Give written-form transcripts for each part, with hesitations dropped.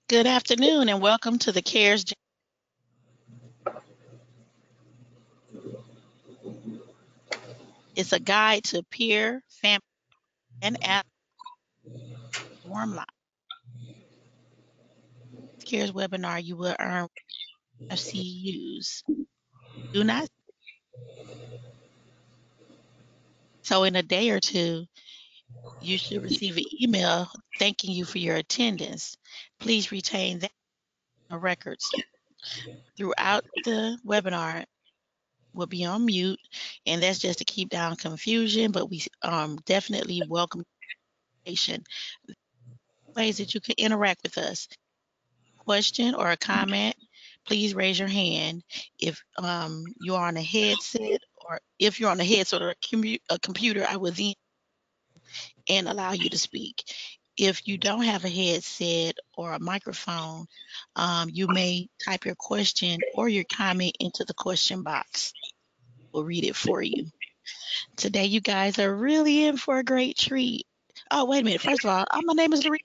Good afternoon and welcome to the CARES. It's a guide to peer, family, and at warm life. CARES webinar, you will earn FCUs. Do not. So in a day or two, you should receive an email thanking you for your attendance. Please retain that records throughout the webinar. Will be on mute, and that's just to keep down confusion. But we definitely welcome information. Ways that you can interact with us. Question or a comment, please raise your hand. If you're on a headset, or if you're on a headset or a computer, I will then and allow you to speak. If you don't have a headset or a microphone, you may type your question or your comment into the question box. We'll read it for you. Today, you guys are really in for a great treat. Oh, wait a minute. First of all, my name is Loretta,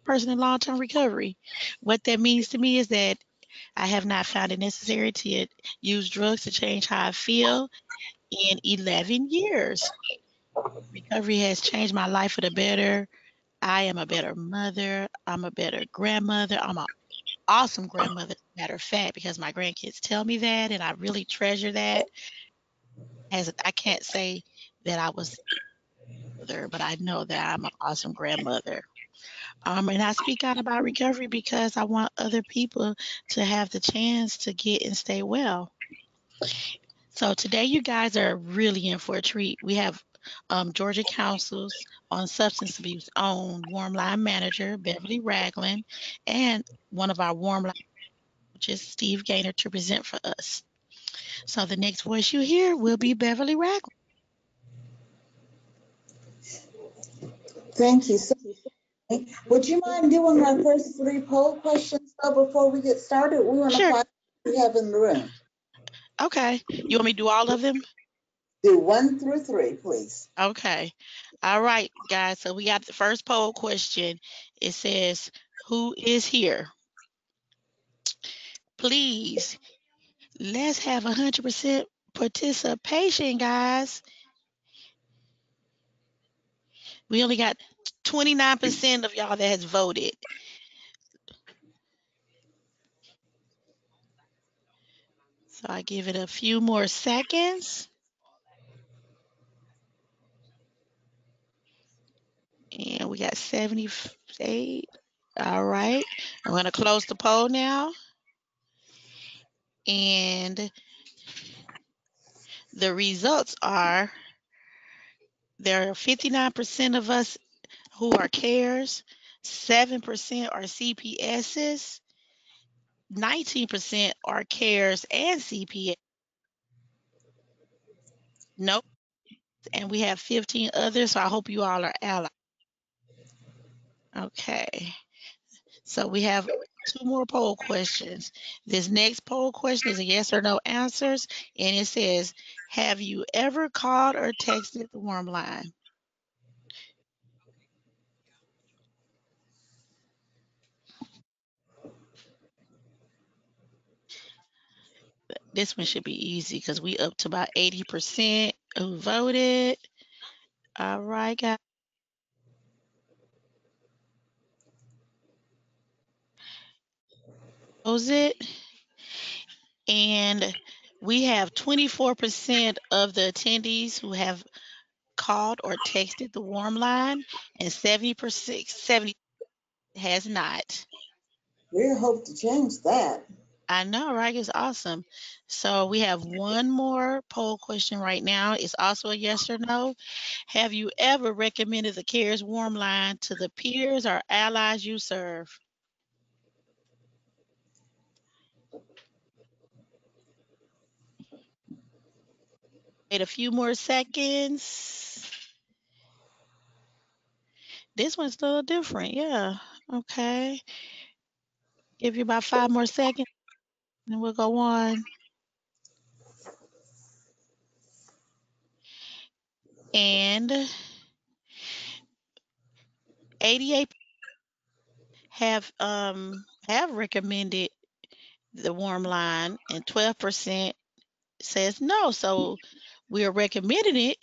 person in long-term recovery. What that means to me is that I have not found it necessary to use drugs to change how I feel in 11 years. Recovery has changed my life for the better. I am a better mother. I'm a better grandmother. I'm an awesome grandmother, as a matter of fact, because my grandkids tell me that, and I really treasure that. As I can't say that I was there, but I know that I'm an awesome grandmother. And I speak out about recovery because I want other people to have the chance to get and stay well. So today you guys are really in for a treat. We have Georgia Council's on substance abuse own warm line manager, Beverly Ragland, and one of our warm line coaches, Steve Gaynor, to present for us. So the next voice you hear will be Beverly Ragland. Thank you so much. Would you mind doing our first three poll questions though before we get started? We want to Sure. find who we have in the room. Okay. You want me to do all of them? Do 1 through 3, please. Okay. All right, guys. So we got the first poll question. It says, who is here? Please, let's have 100% participation, guys. We only got 29% of y'all that has voted. So I give it a few more seconds. And we got 78. All right. I'm going to close the poll now. And the results are there are 59% of us who are cares, 7% are CPSs, 19% are cares and CPS. Nope. And we have 15 others. So I hope you all are allies. Okay. So we have two more poll questions. This next poll question is a yes or no answers, and it says, have you ever called or texted the warm line? This one should be easy because we up to about 80% who voted. All right, guys. Close it. And we have 24% of the attendees who have called or texted the warm line, and 70% has not. We hope to change that. I know, right? It's awesome. So we have one more poll question right now. It's also a yes or no. Have you ever recommended the CARES warm line to the peers or allies you serve? Wait a few more seconds. This one's still different. Yeah. Okay. Give you about 5 more seconds and we'll go on. And 88 have recommended the warm line, and 12% says no. So we are recommending it,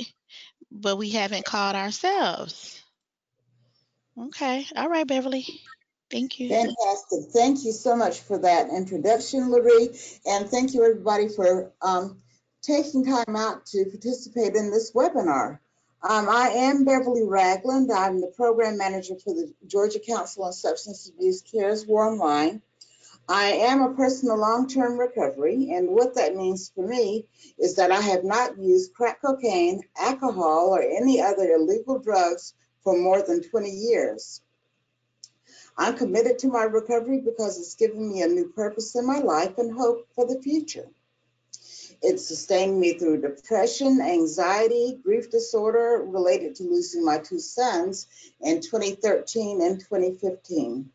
but we haven't called ourselves. Okay. All right, Beverly. Thank you. Fantastic. Thank you so much for that introduction, Larry. And thank you, everybody, for taking time out to participate in this webinar. I am Beverly Ragland. I'm the program manager for the Georgia Council on Substance Abuse Care's Warm Line. I am a person of long-term recovery, and what that means for me is that I have not used crack cocaine, alcohol, or any other illegal drugs for more than 20 years. I'm committed to my recovery because it's given me a new purpose in my life and hope for the future. It sustained me through depression, anxiety, grief disorder related to losing my two sons in 2013 and 2015.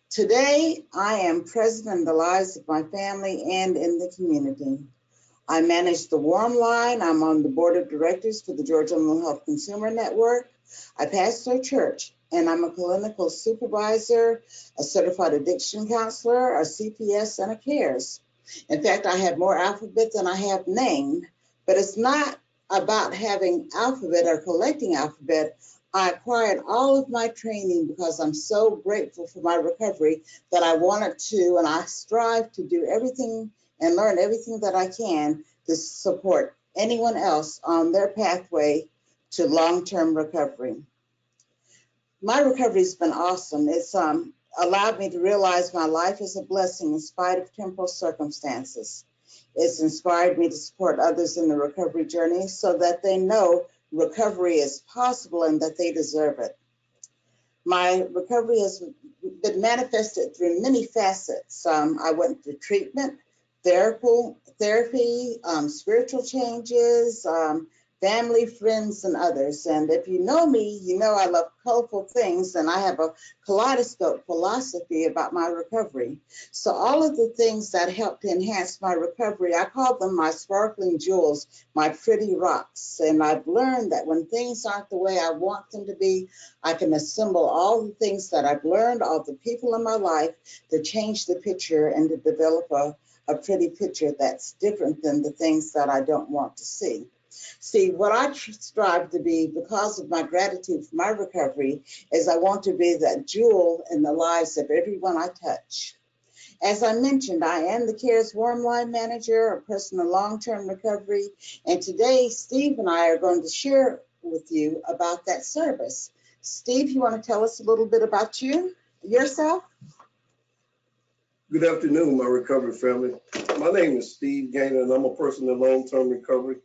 Today, I am present in the lives of my family and in the community. I manage the Warm Line. I'm on the board of directors for the Georgia Mental Health Consumer Network. I pastor a church, and I'm a clinical supervisor, a certified addiction counselor, a CPS, and a CARES. In fact, I have more alphabet than I have name, but it's not about having alphabet or collecting alphabet. I acquired all of my training because I'm so grateful for my recovery that I wanted to, and I strive to do everything and learn everything that I can to support anyone else on their pathway to long-term recovery. My recovery has been awesome. It's allowed me to realize my life is a blessing in spite of temporal circumstances. It's inspired me to support others in the recovery journey so that they know recovery is possible and that they deserve it. My recovery has been manifested through many facets. I went through treatment, therapy, spiritual changes, family, friends, and others. And if you know me, you know I love colorful things, and I have a kaleidoscope philosophy about my recovery. So all of the things that helped to enhance my recovery, I call them my sparkling jewels, my pretty rocks. And I've learned that when things aren't the way I want them to be, I can assemble all the things that I've learned, all the people in my life, to change the picture and to develop a pretty picture that's different than the things that I don't want to see. See, what I strive to be because of my gratitude for my recovery is I want to be that jewel in the lives of everyone I touch. As I mentioned, I am the CARES Warm Line Manager, a person in long-term recovery, and today Steve and I are going to share with you about that service. Steve, you want to tell us a little bit about yourself? Good afternoon, my recovery family. My name is Steve Gaynor, and I'm a person in long-term recovery.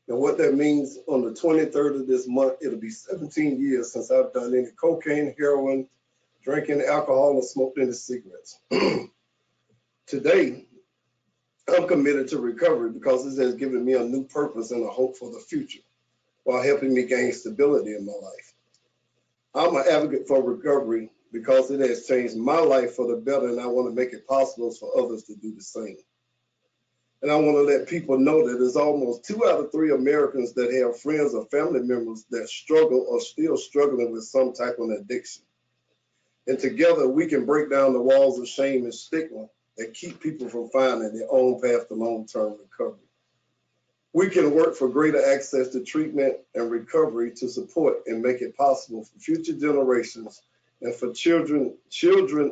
And what that means, on the 23rd of this month, it'll be 17 years since I've done any cocaine, heroin, drinking alcohol, or smoked any cigarettes. Today, I'm committed to recovery because this has given me a new purpose and a hope for the future while helping me gain stability in my life. I'm an advocate for recovery because it has changed my life for the better, and I want to make it possible for others to do the same. And I want to let people know that there's almost 2 out of 3 Americans that have friends or family members that struggle or still struggling with some type of addiction. And together we can break down the walls of shame and stigma that keep people from finding their own path to long-term recovery. We can work for greater access to treatment and recovery to support and make it possible for future generations and for children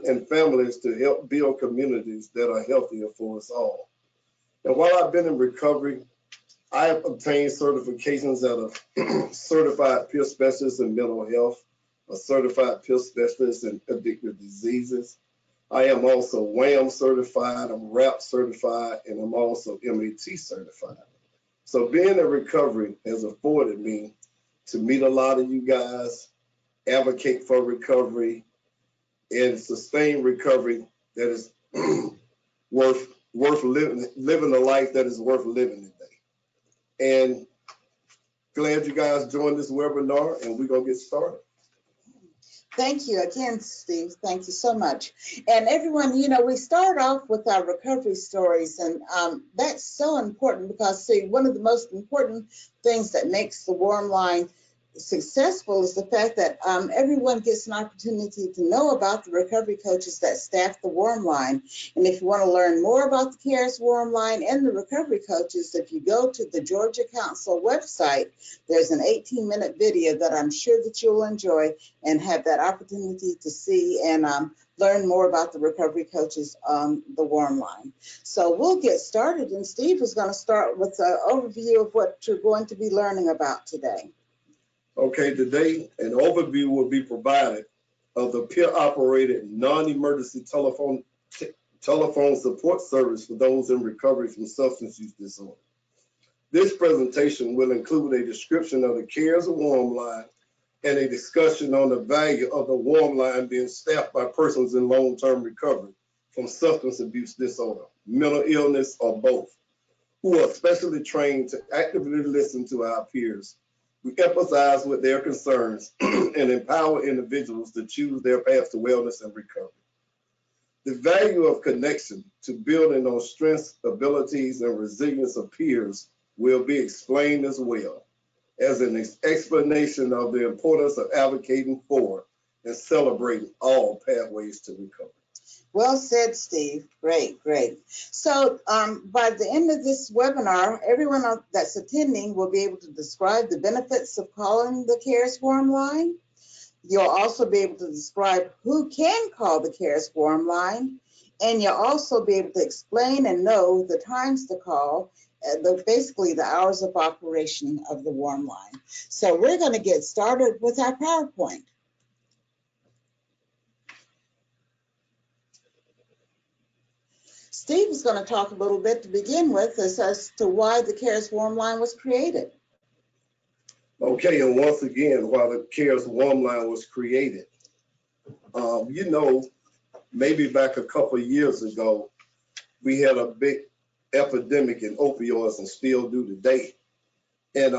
and families to help build communities that are healthier for us all. And while I've been in recovery, I have obtained certifications as a certified peer specialist in mental health, a certified peer specialist in addictive diseases. I am also WAM certified, I'm RAP certified, and I'm also MAT certified. So being in recovery has afforded me to meet a lot of you guys, advocate for recovery, and sustain recovery that is worth living a life that is worth living today. And glad you guys joined this webinar, and we're going to get started. Thank you again, Steve. Thank you so much. And everyone, we start off with our recovery stories, and that's so important because, see, one of the most important things that makes the Warm Line successful is the fact that everyone gets an opportunity to know about the recovery coaches that staff the Warm Line. And if you want to learn more about the CARES Warm Line and the recovery coaches, if you go to the Georgia Council website, there's an 18-minute video that I'm sure that you'll enjoy and have that opportunity to see and learn more about the recovery coaches on the Warm Line. So we'll get started, and Steve is going to start with an overview of what you're going to be learning about today. Okay, today an overview will be provided of the peer-operated non-emergency telephone support service for those in recovery from substance use disorder. This presentation will include a description of the CARES Warm Line and a discussion on the value of the Warm Line being staffed by persons in long-term recovery from substance abuse disorder, mental illness, or both, who are specially trained to actively listen to our peers. We empathize with their concerns and empower individuals to choose their path to wellness and recovery. The value of connection to building on strengths, abilities, and resilience of peers will be explained as well as an explanation of the importance of advocating for and celebrating all pathways to recovery. Well said, Steve. Great, great. So by the end of this webinar, everyone that's attending will be able to describe the benefits of calling the CARES Warm Line. You'll also be able to describe who can call the CARES Warm Line, and you'll also be able to explain and know the times to call, basically the hours of operation of the Warm Line. So we're going to get started with our PowerPoint. Steve is going to talk a little bit to begin with as to why the CARES Warm Line was created. Okay, and once again, why the CARES Warm Line was created. Maybe back a couple of years ago, we had a big epidemic in opioids and still do today. And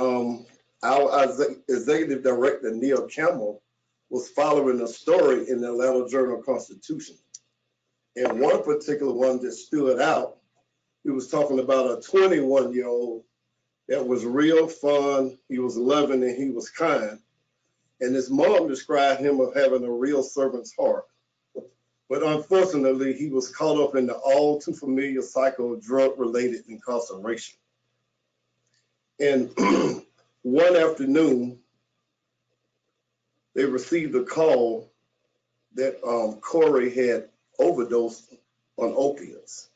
our executive director, Neil Campbell, was following a story in the Atlanta Journal-Constitution. And one particular one that stood out, he was talking about a 21-year-old that was real fun, he was loving, and he was kind. And his mom described him as having a real servant's heart. But unfortunately, he was caught up in the all too familiar cycle of drug-related incarceration. And one afternoon, they received a call that Corey had overdosed on opiates.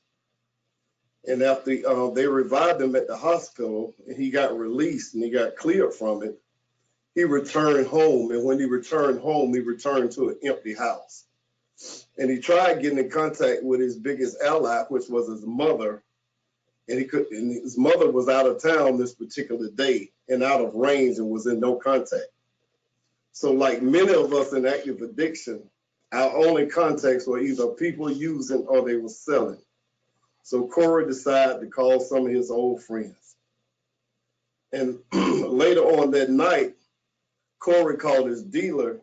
And after they revived him at the hospital and he got released and he got cleared from it, he returned home. And when he returned home, he returned to an empty house. And he tried getting in contact with his biggest ally, which was his mother. And his mother was out of town this particular day and out of range and was in no contact. So like many of us in active addiction, our only contacts were either people using or they were selling. So Corey decided to call some of his old friends. And later on that night, Corey called his dealer,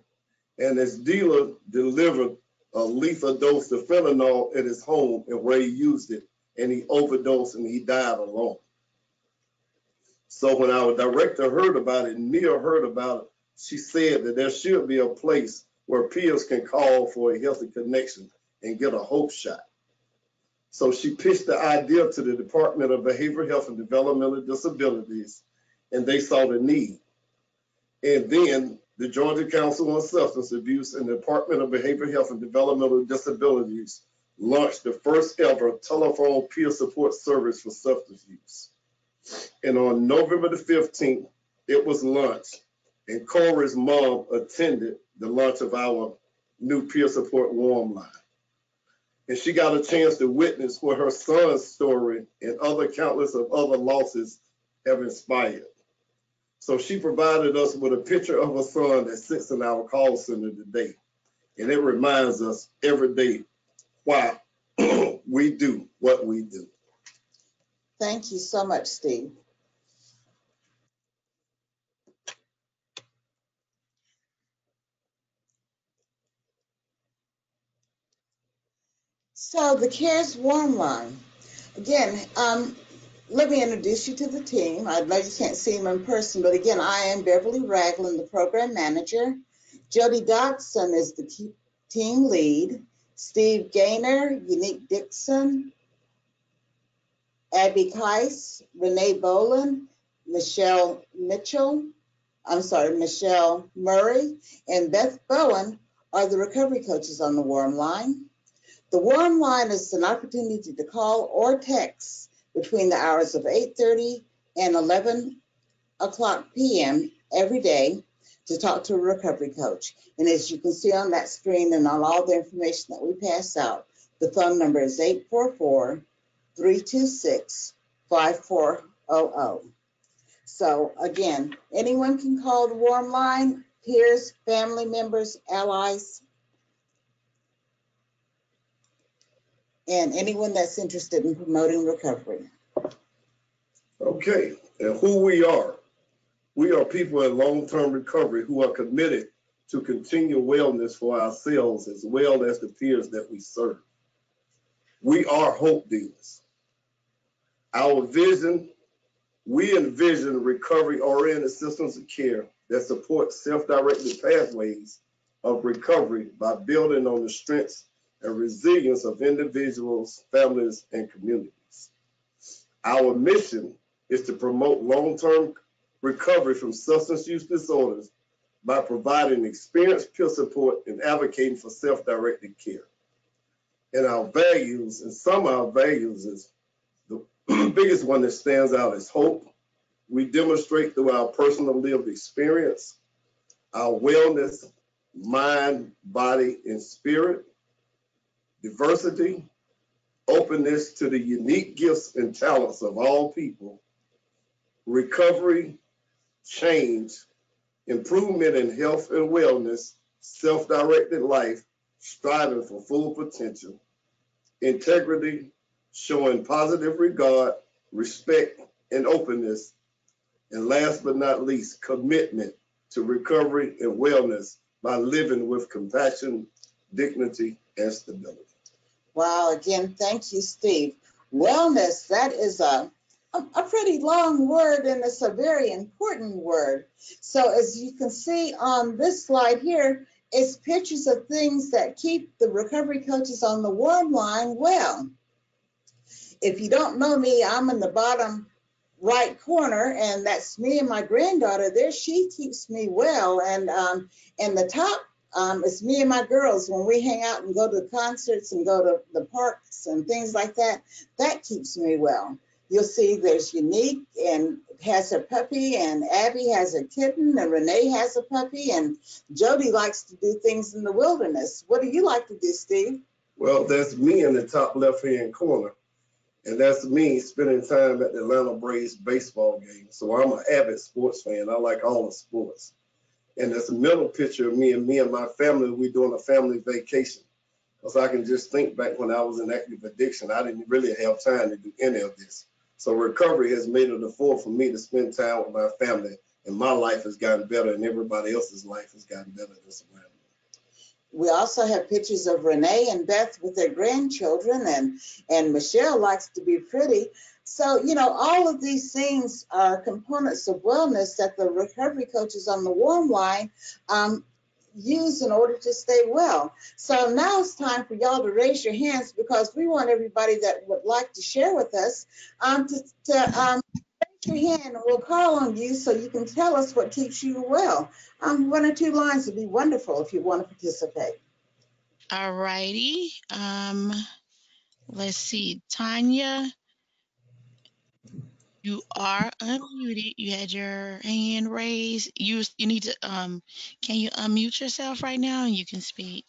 and his dealer delivered a lethal dose of fentanyl at his home and where he used it, and he overdosed and he died alone. So when our director heard about it, Nia heard about it, she said that there should be a place where peers can call for a healthy connection and get a hope shot. So she pitched the idea to the Department of Behavioral Health and Developmental Disabilities, and they saw the need. And then the Georgia Council on Substance Abuse and the Department of Behavioral Health and Developmental Disabilities launched the first ever telephone peer support service for substance use. And on November the 15th, it was launched, and Corey's mom attended the launch of our new peer support warm line. And she got a chance to witness what her son's story and other countless of other losses have inspired. So she provided us with a picture of her son that sits in our call center today. And it reminds us every day why we do what we do. Thank you so much, Steve. So the CARES Warm Line. Again, let me introduce you to the team. I know you can't see them in person, but again, I am Beverly Ragland, the program manager. Jody Dodson is the team lead. Steve Gaynor, Unique Dixon, Abby Keiss, Renee Boland, Michelle Murray, and Beth Bowen are the recovery coaches on the Warm Line. The Warm Line is an opportunity to call or text between the hours of 8:30 and 11 o'clock p.m. every day to talk to a recovery coach. And as you can see on that screen and on all the information that we pass out, the phone number is 844-326-5400. So again, anyone can call the Warm Line, peers, family members, allies, and anyone that's interested in promoting recovery. Okay, and who we are. We are people in long-term recovery who are committed to continue wellness for ourselves as well as the peers that we serve. We are hope dealers. Our vision, we envision recovery-oriented systems of care that support self-directed pathways of recovery by building on the strengths and resilience of individuals, families, and communities. Our mission is to promote long-term recovery from substance use disorders by providing experienced peer support and advocating for self-directed care. And our values, and some of our values is the biggest one that stands out is hope. We demonstrate through our personal lived experience, our wellness, mind, body, and spirit, diversity, openness to the unique gifts and talents of all people, recovery, change, improvement in health and wellness, self-directed life, striving for full potential, integrity, showing positive regard, respect, and openness, and last but not least, commitment to recovery and wellness by living with compassion, dignity, and stability. Wow, again, thank you, Steve. Wellness, that is a pretty long word, and it's a very important word. So as you can see on this slide here, it's pictures of things that keep the recovery coaches on the Warm Line well. If you don't know me, I'm in the bottom right corner, and that's me and my granddaughter there. She keeps me well. And the top is me and my girls when we hang out and go to concerts and go to the parks and things like that. That keeps me well. You'll see there's Unique and has her puppy, and Abby has a kitten, and Renee has a puppy, and Jody likes to do things in the wilderness. What do you like to do, Steve? Well, that's me in the top left-hand corner. And that's me spending time at the Atlanta Braves baseball game. So I'm an avid sports fan. I like all the sports. And there's a middle picture of me and my family. We're doing a family vacation. Because I can just think back when I was in active addiction, I didn't really have time to do any of this. So recovery has made it afford for me to spend time with my family. And my life has gotten better, and everybody else's life has gotten better this way. We also have pictures of Renee and Beth with their grandchildren, and Michelle likes to be pretty. So, you know, all of these things are components of wellness that the recovery coaches on the Warm Line use in order to stay well. So now it's time for y'all to raise your hands, because we want everybody that would like to share with us to raise your hand, and we'll call on you so you can tell us what keeps you well. 1 or 2 lines would be wonderful if you want to participate. All righty. Let's see. Tanya, you are unmuted. You had your hand raised. You need to can you unmute yourself right now and you can speak?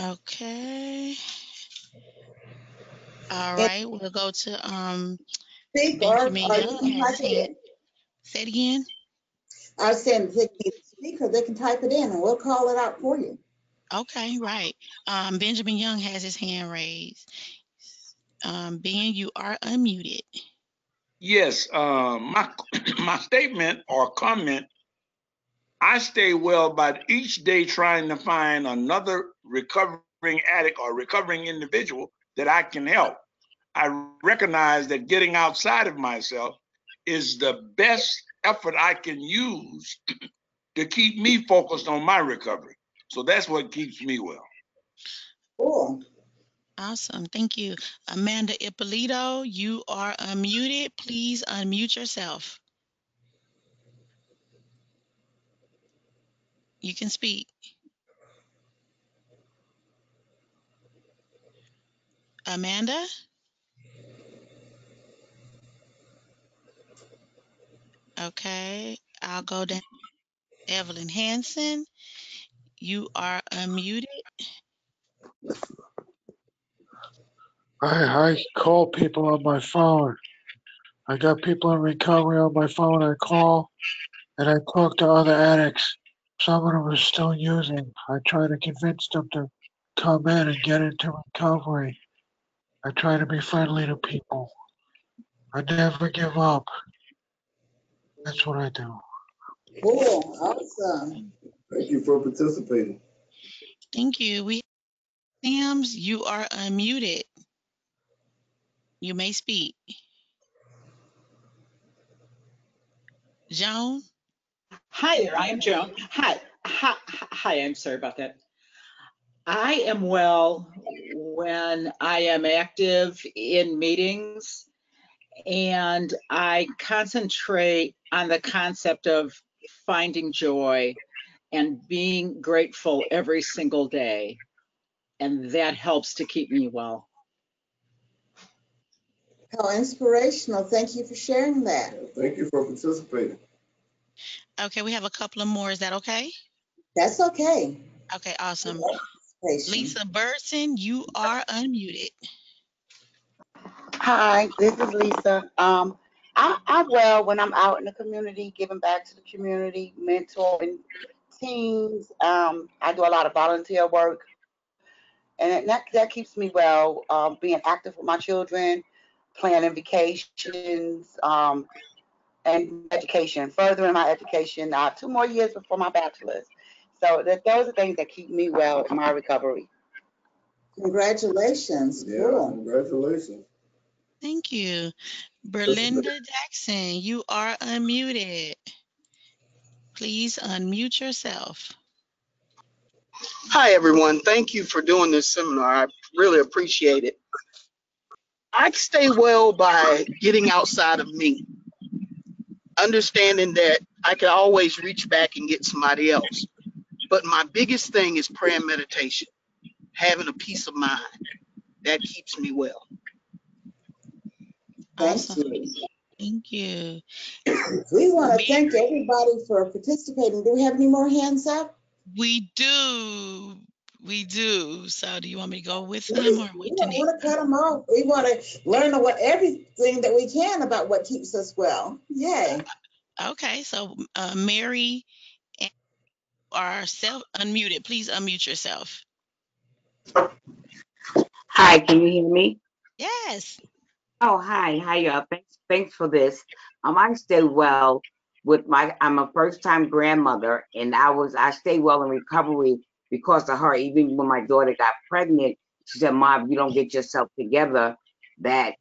Okay. All And right. We'll go to speak, Benjamin or you Young can has type his it hand. in. Say it again. I was saying they can either speak or they can type it in, and we'll call it out for you. Okay, right. Benjamin Young has his hand raised. Ben, you are unmuted. Yes, my my statement or comment, I stay well by each day trying to find another recovery addict or recovering individual that I can help. I recognize that getting outside of myself is the best effort I can use to keep me focused on my recovery. So that's what keeps me well. Cool. Awesome. Thank you. Amanda Ippolito, you are unmuted. Please unmute yourself. You can speak. Amanda? Okay. I'll go down. Evelyn Hanson, you are unmuted. I call people on my phone. I got people in recovery on my phone. I call and I talk to other addicts. Some of them are still using. I try to convince them to come in and get into recovery. I try to be friendly to people. I never give up. That's what I do. Cool. Awesome. Thank you for participating. Thank you. We Sams, you are unmuted. You may speak. Joan? Hi there, I am Joan. Hi, I'm sorry about that. I am well when I am active in meetings and I concentrate on the concept of finding joy and being grateful every single day. And that helps to keep me well. How inspirational. Thank you for sharing that. Thank you for participating. Okay, we have a couple of more. Is that okay? That's okay. Okay, awesome. Participation. Lisa Burson, you are unmuted. Hi, this is Lisa. I'm well when I'm out in the community, giving back to the community, mentoring teams. I do a lot of volunteer work, and that keeps me well. Being active with my children, planning vacations, and education, furthering my education. I have 2 more years before my bachelor's, so those are things that keep me well in my recovery. Congratulations. Yeah, Cool. congratulations. Thank you. Berlinda Jackson, you are unmuted. Please unmute yourself. Hi, everyone. Thank you for doing this seminar. I really appreciate it. I stay well by getting outside of me, understanding that I can always reach back and get somebody else. But my biggest thing is prayer and meditation, having a peace of mind. That keeps me well. Thank Awesome. you. Thank you. We want to Mary, thank everybody for participating. Do we have any more hands up? we do. We do. So do you want me to go with We them or wait till don't next want to cut them off. We want to learn everything that we can about what keeps us well. Yay. time? Okay, so Mary are self unmuted. Please unmute yourself. Hi, can you hear me? Yes. Oh, hi, y'all. Thanks for this. I stay well with I'm a first-time grandmother, and I stay well in recovery because of her. Even when my daughter got pregnant, she said, "Mom, if you don't get yourself together, that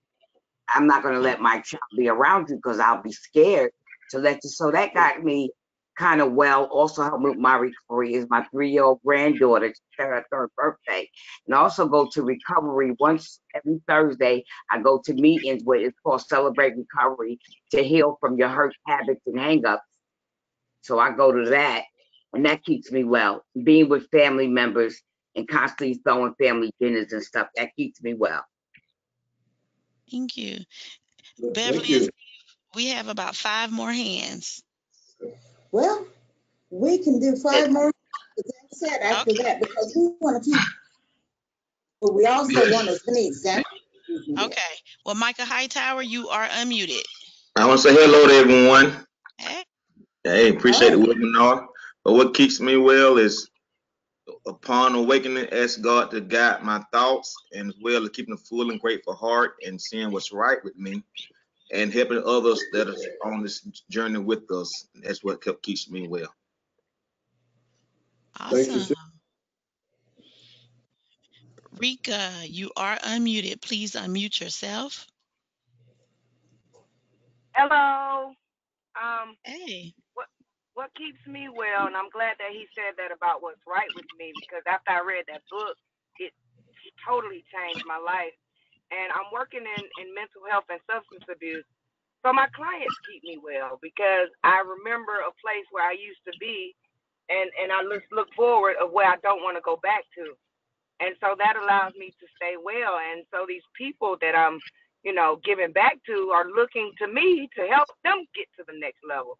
I'm not going to let my child be around you because I'll be scared." So that got me kind of well. Also helped me with my recovery is my 3-year-old granddaughter. She had her third birthday, and I also go to recovery once every Thursday. I go to meetings where it's called Celebrate Recovery to heal from your hurt habits and hangups. So I go to that, and that keeps me well. Being with family members and constantly throwing family dinners and stuff, that keeps me well. Thank you. Thank Beverly and you. Steve, we have about 5 more hands. Well, we can do 5 more. That's it after Okay. that because we want to keep, but we also want as many examples as we can get. Okay. Well, Micah Hightower, you are unmuted. I want to say hello to everyone. Hey. Hey, All appreciate the right. webinar. But what keeps me well is upon awakening, ask God to guide my thoughts and as well as keeping a full and grateful heart and seeing what's right with me and helping others that are on this journey with us. That's what keeps me well. Thank you, Awesome. sir. Rika, you are unmuted. Please unmute yourself. Hello. Um, Hey. what what keeps me well, and I'm glad that he said that about what's right with me because after I read that book, it totally changed my life. And I'm working in mental health and substance abuse. So my clients keep me well because I remember a place where I used to be and I look forward of where I don't want to go back to. And so that allows me to stay well. And so these people that I'm, giving back to are looking to me to help them get to the next level.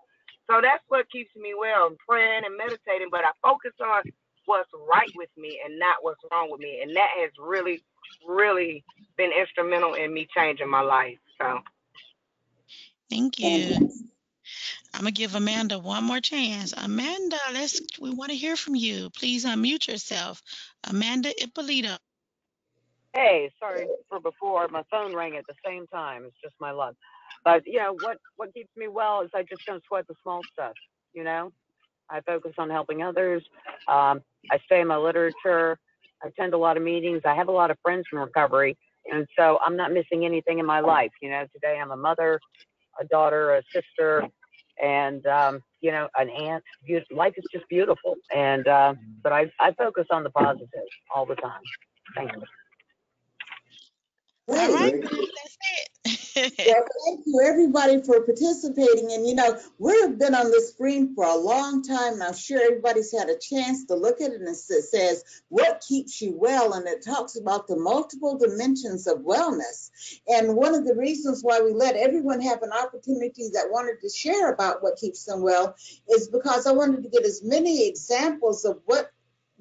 So that's what keeps me well. I'm praying and meditating, but I focus on what's right with me and not what's wrong with me. And that has really, really been instrumental in me changing my life. So Thank you. And I'm gonna give Amanda one more chance. Amanda, we want to hear from you. Please unmute yourself. Amanda Ippolito. Hey, sorry for before. My phone rang at the same time. It's just my luck. But yeah, what keeps me well is I just don't sweat the small stuff. You know, I focus on helping others. I stay in my literature. I attend a lot of meetings. I have a lot of friends in recovery, and so I'm not missing anything in my life. You know, today I'm a mother, a daughter, a sister, and an aunt. Life is just beautiful. And but I focus on the positive all the time. Thank you. All great. right, Thank man, you. that's it. Well, thank you everybody for participating. And we've been on this screen for a long time, and I'm sure everybody's had a chance to look at it. And it says, "What keeps you well?" And it talks about the multiple dimensions of wellness. And one of the reasons why we let everyone have an opportunity that wanted to share about what keeps them well is because I wanted to get as many examples of what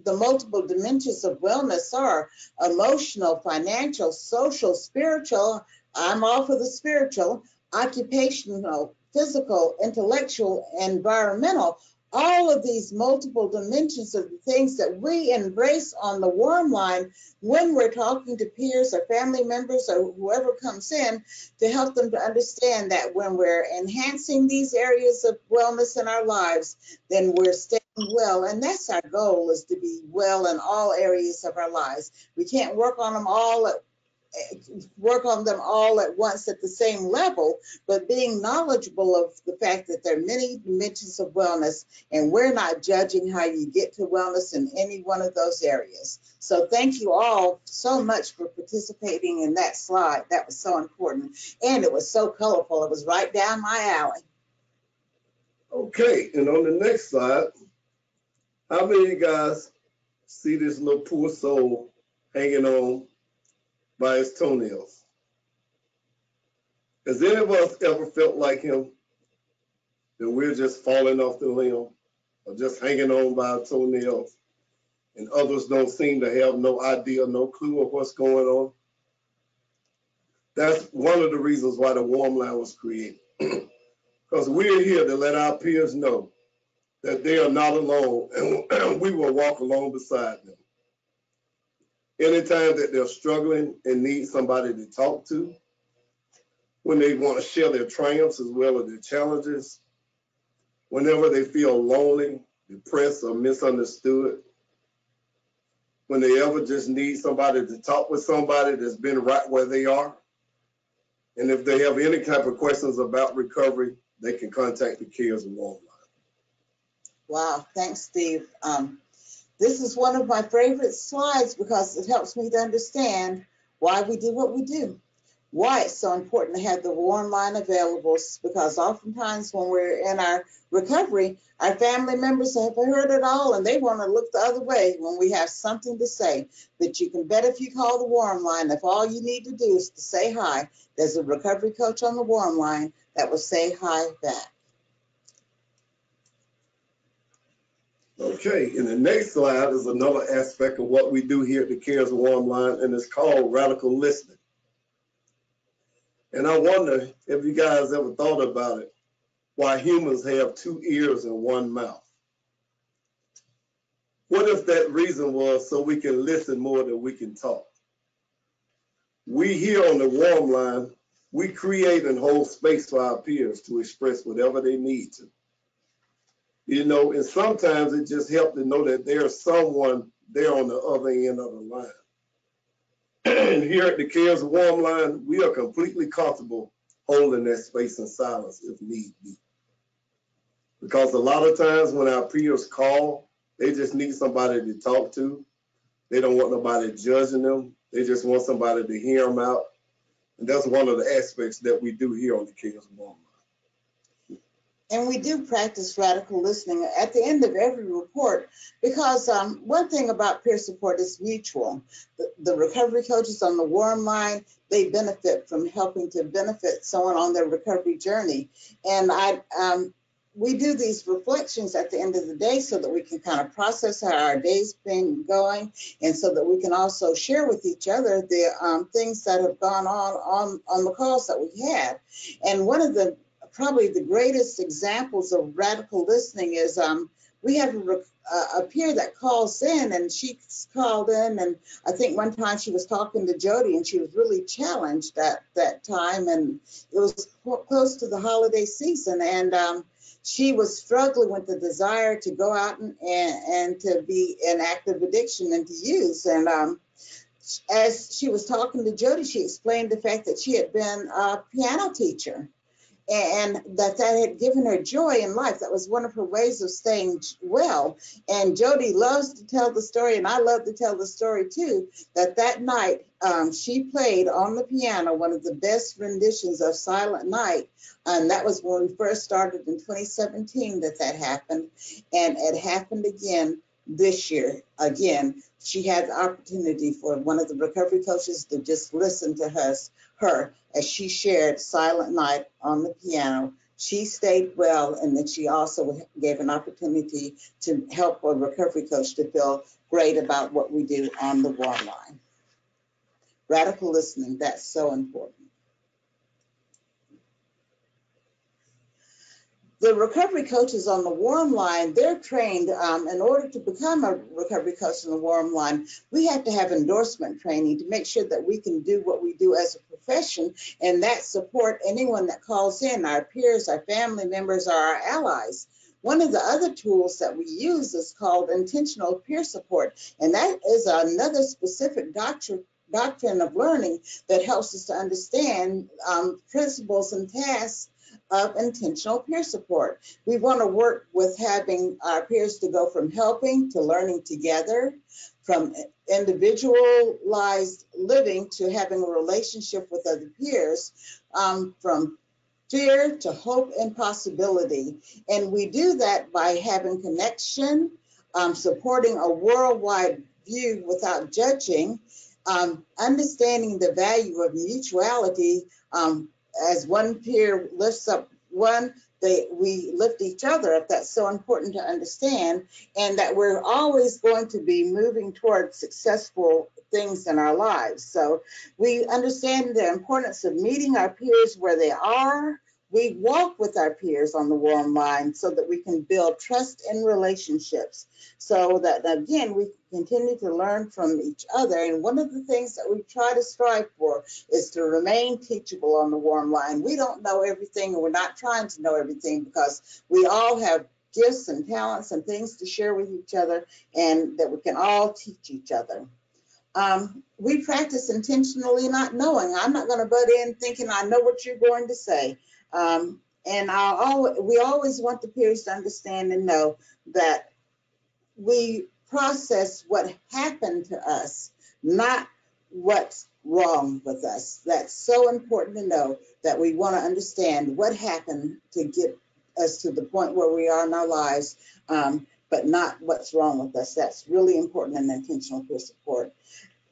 the multiple dimensions of wellness are: emotional, financial, social, spiritual. I'm all for the spiritual, occupational, physical, intellectual, environmental. All of these multiple dimensions of the things that we embrace on the warm line when we're talking to peers or family members or whoever comes in, to help them to understand that when we're enhancing these areas of wellness in our lives, then we're staying well. And that's our goal, is to be well in all areas of our lives. We can't work on them all at once at the same level, but being knowledgeable of the fact that there are many dimensions of wellness, and we're not judging how you get to wellness in any one of those areas. So thank you all so much for participating in that slide. That was so important, and it was so colorful. It was right down my alley. Okay, and on the next slide, how many of you guys see this little poor soul hanging on by his toenails? Has any of us ever felt like him, that we're just falling off the limb or just hanging on by our toenails, and others don't seem to have no idea, no clue of what's going on? That's one of the reasons why the warm line was created. Because we're here to let our peers know that they are not alone, and we will walk along beside them. Anytime that they're struggling and need somebody to talk to, when they want to share their triumphs as well as their challenges, whenever they feel lonely, depressed, or misunderstood, when they ever just need somebody to talk with, somebody that's been right where they are. And if they have any type of questions about recovery, they can contact the Cares and Warm Line. Wow, thanks, Steve. This is one of my favorite slides because it helps me to understand why we do what we do, why it's so important to have the warm line available, because oftentimes when we're in our recovery, our family members have heard it all and they want to look the other way when we have something to say. But you can bet if you call the warm line, if all you need to do is to say hi, there's a recovery coach on the warm line that will say hi back. Okay, and the next slide is another aspect of what we do here at the Cares and Warm Line, and it's called radical listening. And I wonder if you guys ever thought about it, why humans have two ears and one mouth. What if that reason was so we can listen more than we can talk? We here on the warm line, we create and hold space for our peers to express whatever they need to. And sometimes it just helps to know that there's someone there on the other end of the line. And here at the Cares Warm Line, we are completely comfortable holding that space in silence if need be. Because a lot of times when our peers call, they just need somebody to talk to. They don't want nobody judging them. They just want somebody to hear them out. And that's one of the aspects that we do here on the Cares Warm Line. And we do practice radical listening at the end of every report because one thing about peer support is mutual. The recovery coaches on the warm line, they benefit from helping to benefit someone on their recovery journey. And we do these reflections at the end of the day so that we can kind of process how our day's been going, and so that we can also share with each other the things that have gone on the calls that we had. And one of the probably the greatest examples of radical listening is we have a peer that calls in, and she called in, and I think one time she was talking to Jody, and she was really challenged at that time, and it was close to the holiday season, and she was struggling with the desire to go out and to be in active addiction and to use. And as she was talking to Jody, she explained the fact that she had been a piano teacher, and that had given her joy in life. That was one of her ways of staying well. And Jody loves to tell the story, and I love to tell the story too, that night she played on the piano one of the best renditions of Silent Night. And that was when we first started in 2017 that happened. And it happened again this year. Again, she had the opportunity for one of the recovery coaches to just listen to her as she shared Silent Night on the piano. She stayed well, and then she also gave an opportunity to help a recovery coach to feel great about what we do on the warm line. Radical listening, that's so important. The recovery coaches on the warm line, they're trained in order to become a recovery coach on the warm line. We have to have endorsement training to make sure that we can do what we do as a profession, and that support anyone that calls in, our peers, our family members, or our allies. One of the other tools that we use is called intentional peer support, and that is another specific doctrine of learning that helps us to understand principles and tasks of intentional peer support. We want to work with having our peers to go from helping to learning together, from individualized living to having a relationship with other peers, from fear to hope and possibility. And we do that by having connection, supporting a worldwide view without judging, understanding the value of mutuality. As one peer lifts up one, we lift each other up. That's so important to understand, and that we're always going to be moving towards successful things in our lives. So we understand the importance of meeting our peers where they are. We walk with our peers on the warm line so that we can build trust in relationships, so that, again, we continue to learn from each other. And one of the things that we try to strive for is to remain teachable on the warm line. We don't know everything, and we're not trying to know everything, because we all have gifts and talents and things to share with each other, and that we can all teach each other. We practice intentionally not knowing. I'm not going to butt in thinking I know what you're going to say. And we always want the peers to understand and know that we process what happened to us, not what's wrong with us. That's so important to know, that we want to understand what happened to get us to the point where we are in our lives, but not what's wrong with us. That's really important in intentional peer support.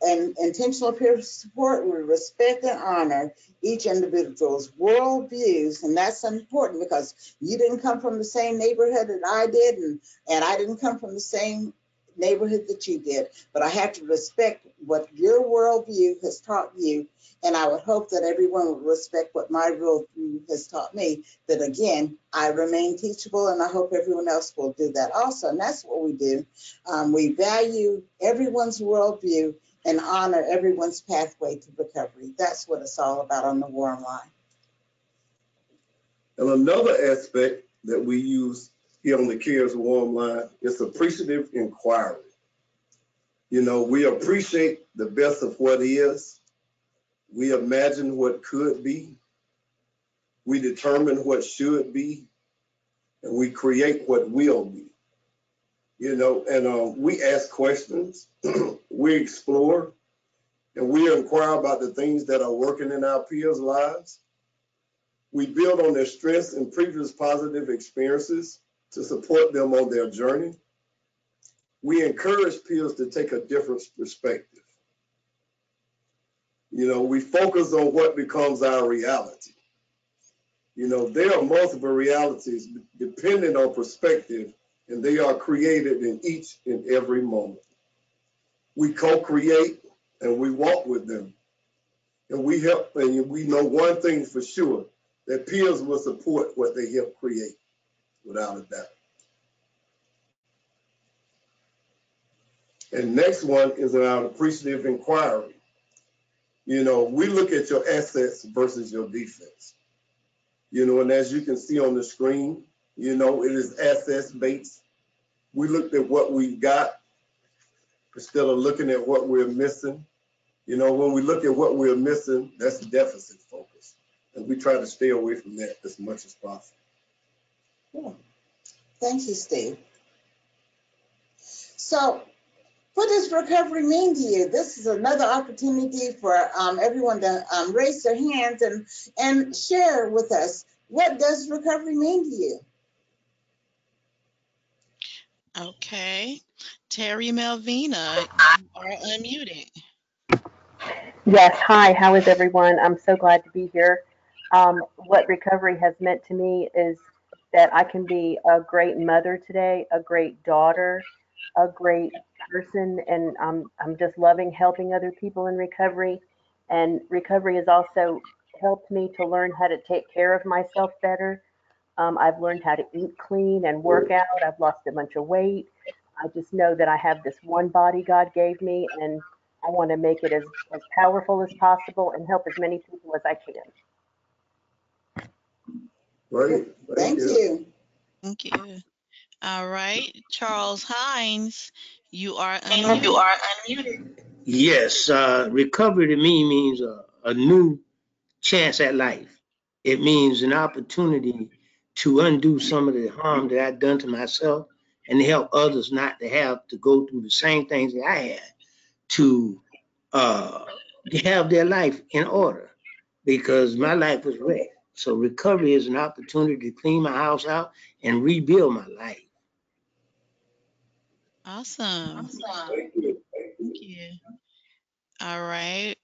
And intentional peer support, we respect and honor each individual's worldviews. And that's important, because you didn't come from the same neighborhood that I did, and I didn't come from the same neighborhood that you did. But I have to respect what your worldview has taught you. And I would hope that everyone would respect what my worldview has taught me, that, again, I remain teachable, and I hope everyone else will do that also. And that's what we do. We value everyone's worldview and honor everyone's pathway to recovery. That's what it's all about on the warm line. And another aspect that we use here on the Cares Warm Line is appreciative inquiry. You know, we appreciate the best of what is. We imagine what could be. We determine what should be. And we create what will be. You know, and we ask questions. We explore. And we inquire about the things that are working in our peers' lives. We build on their strengths and previous positive experiences to support them on their journey. We encourage peers to take a different perspective. You know, we focus on what becomes our reality. You know, there are multiple realities depending on perspective, and they are created in each and every moment. We co-create and we walk with them. And we help, and we know one thing for sure, that peers will support what they help create, without a doubt. And next one is around appreciative inquiry. You know, we look at your assets versus your defects. You know, and as you can see on the screen, you know, it is assets based. We looked at what we've got instead of looking at what we're missing. You know, when we look at what we're missing, that's deficit focus. And we try to stay away from that as much as possible. Yeah. Thank you, Steve. So, what does recovery mean to you? This is another opportunity for everyone to raise their hands and share with us. What does recovery mean to you? Okay. Terry Melvina, you are unmuted. Yes, hi, how is everyone? I'm so glad to be here. What recovery has meant to me is that I can be a great mother today, a great daughter, a great person, and I'm just loving helping other people in recovery. And recovery has also helped me to learn how to take care of myself better. I've learned how to eat clean and work out. I've lost a bunch of weight. I just know that I have this one body God gave me, and I want to make it as powerful as possible and help as many people as I can. Great. Thank you. Thank you. All right. Charles Hines, you are And you unmuted. are unmuted. Yes, recovery to me means a new chance at life. It means an opportunity to undo some of the harm that I've done to myself and to help others not to have to go through the same things that I had to uh, have their life in order because my life was wrecked. So recovery is an opportunity to clean my house out and rebuild my life. Awesome. Awesome. Thank you. All right.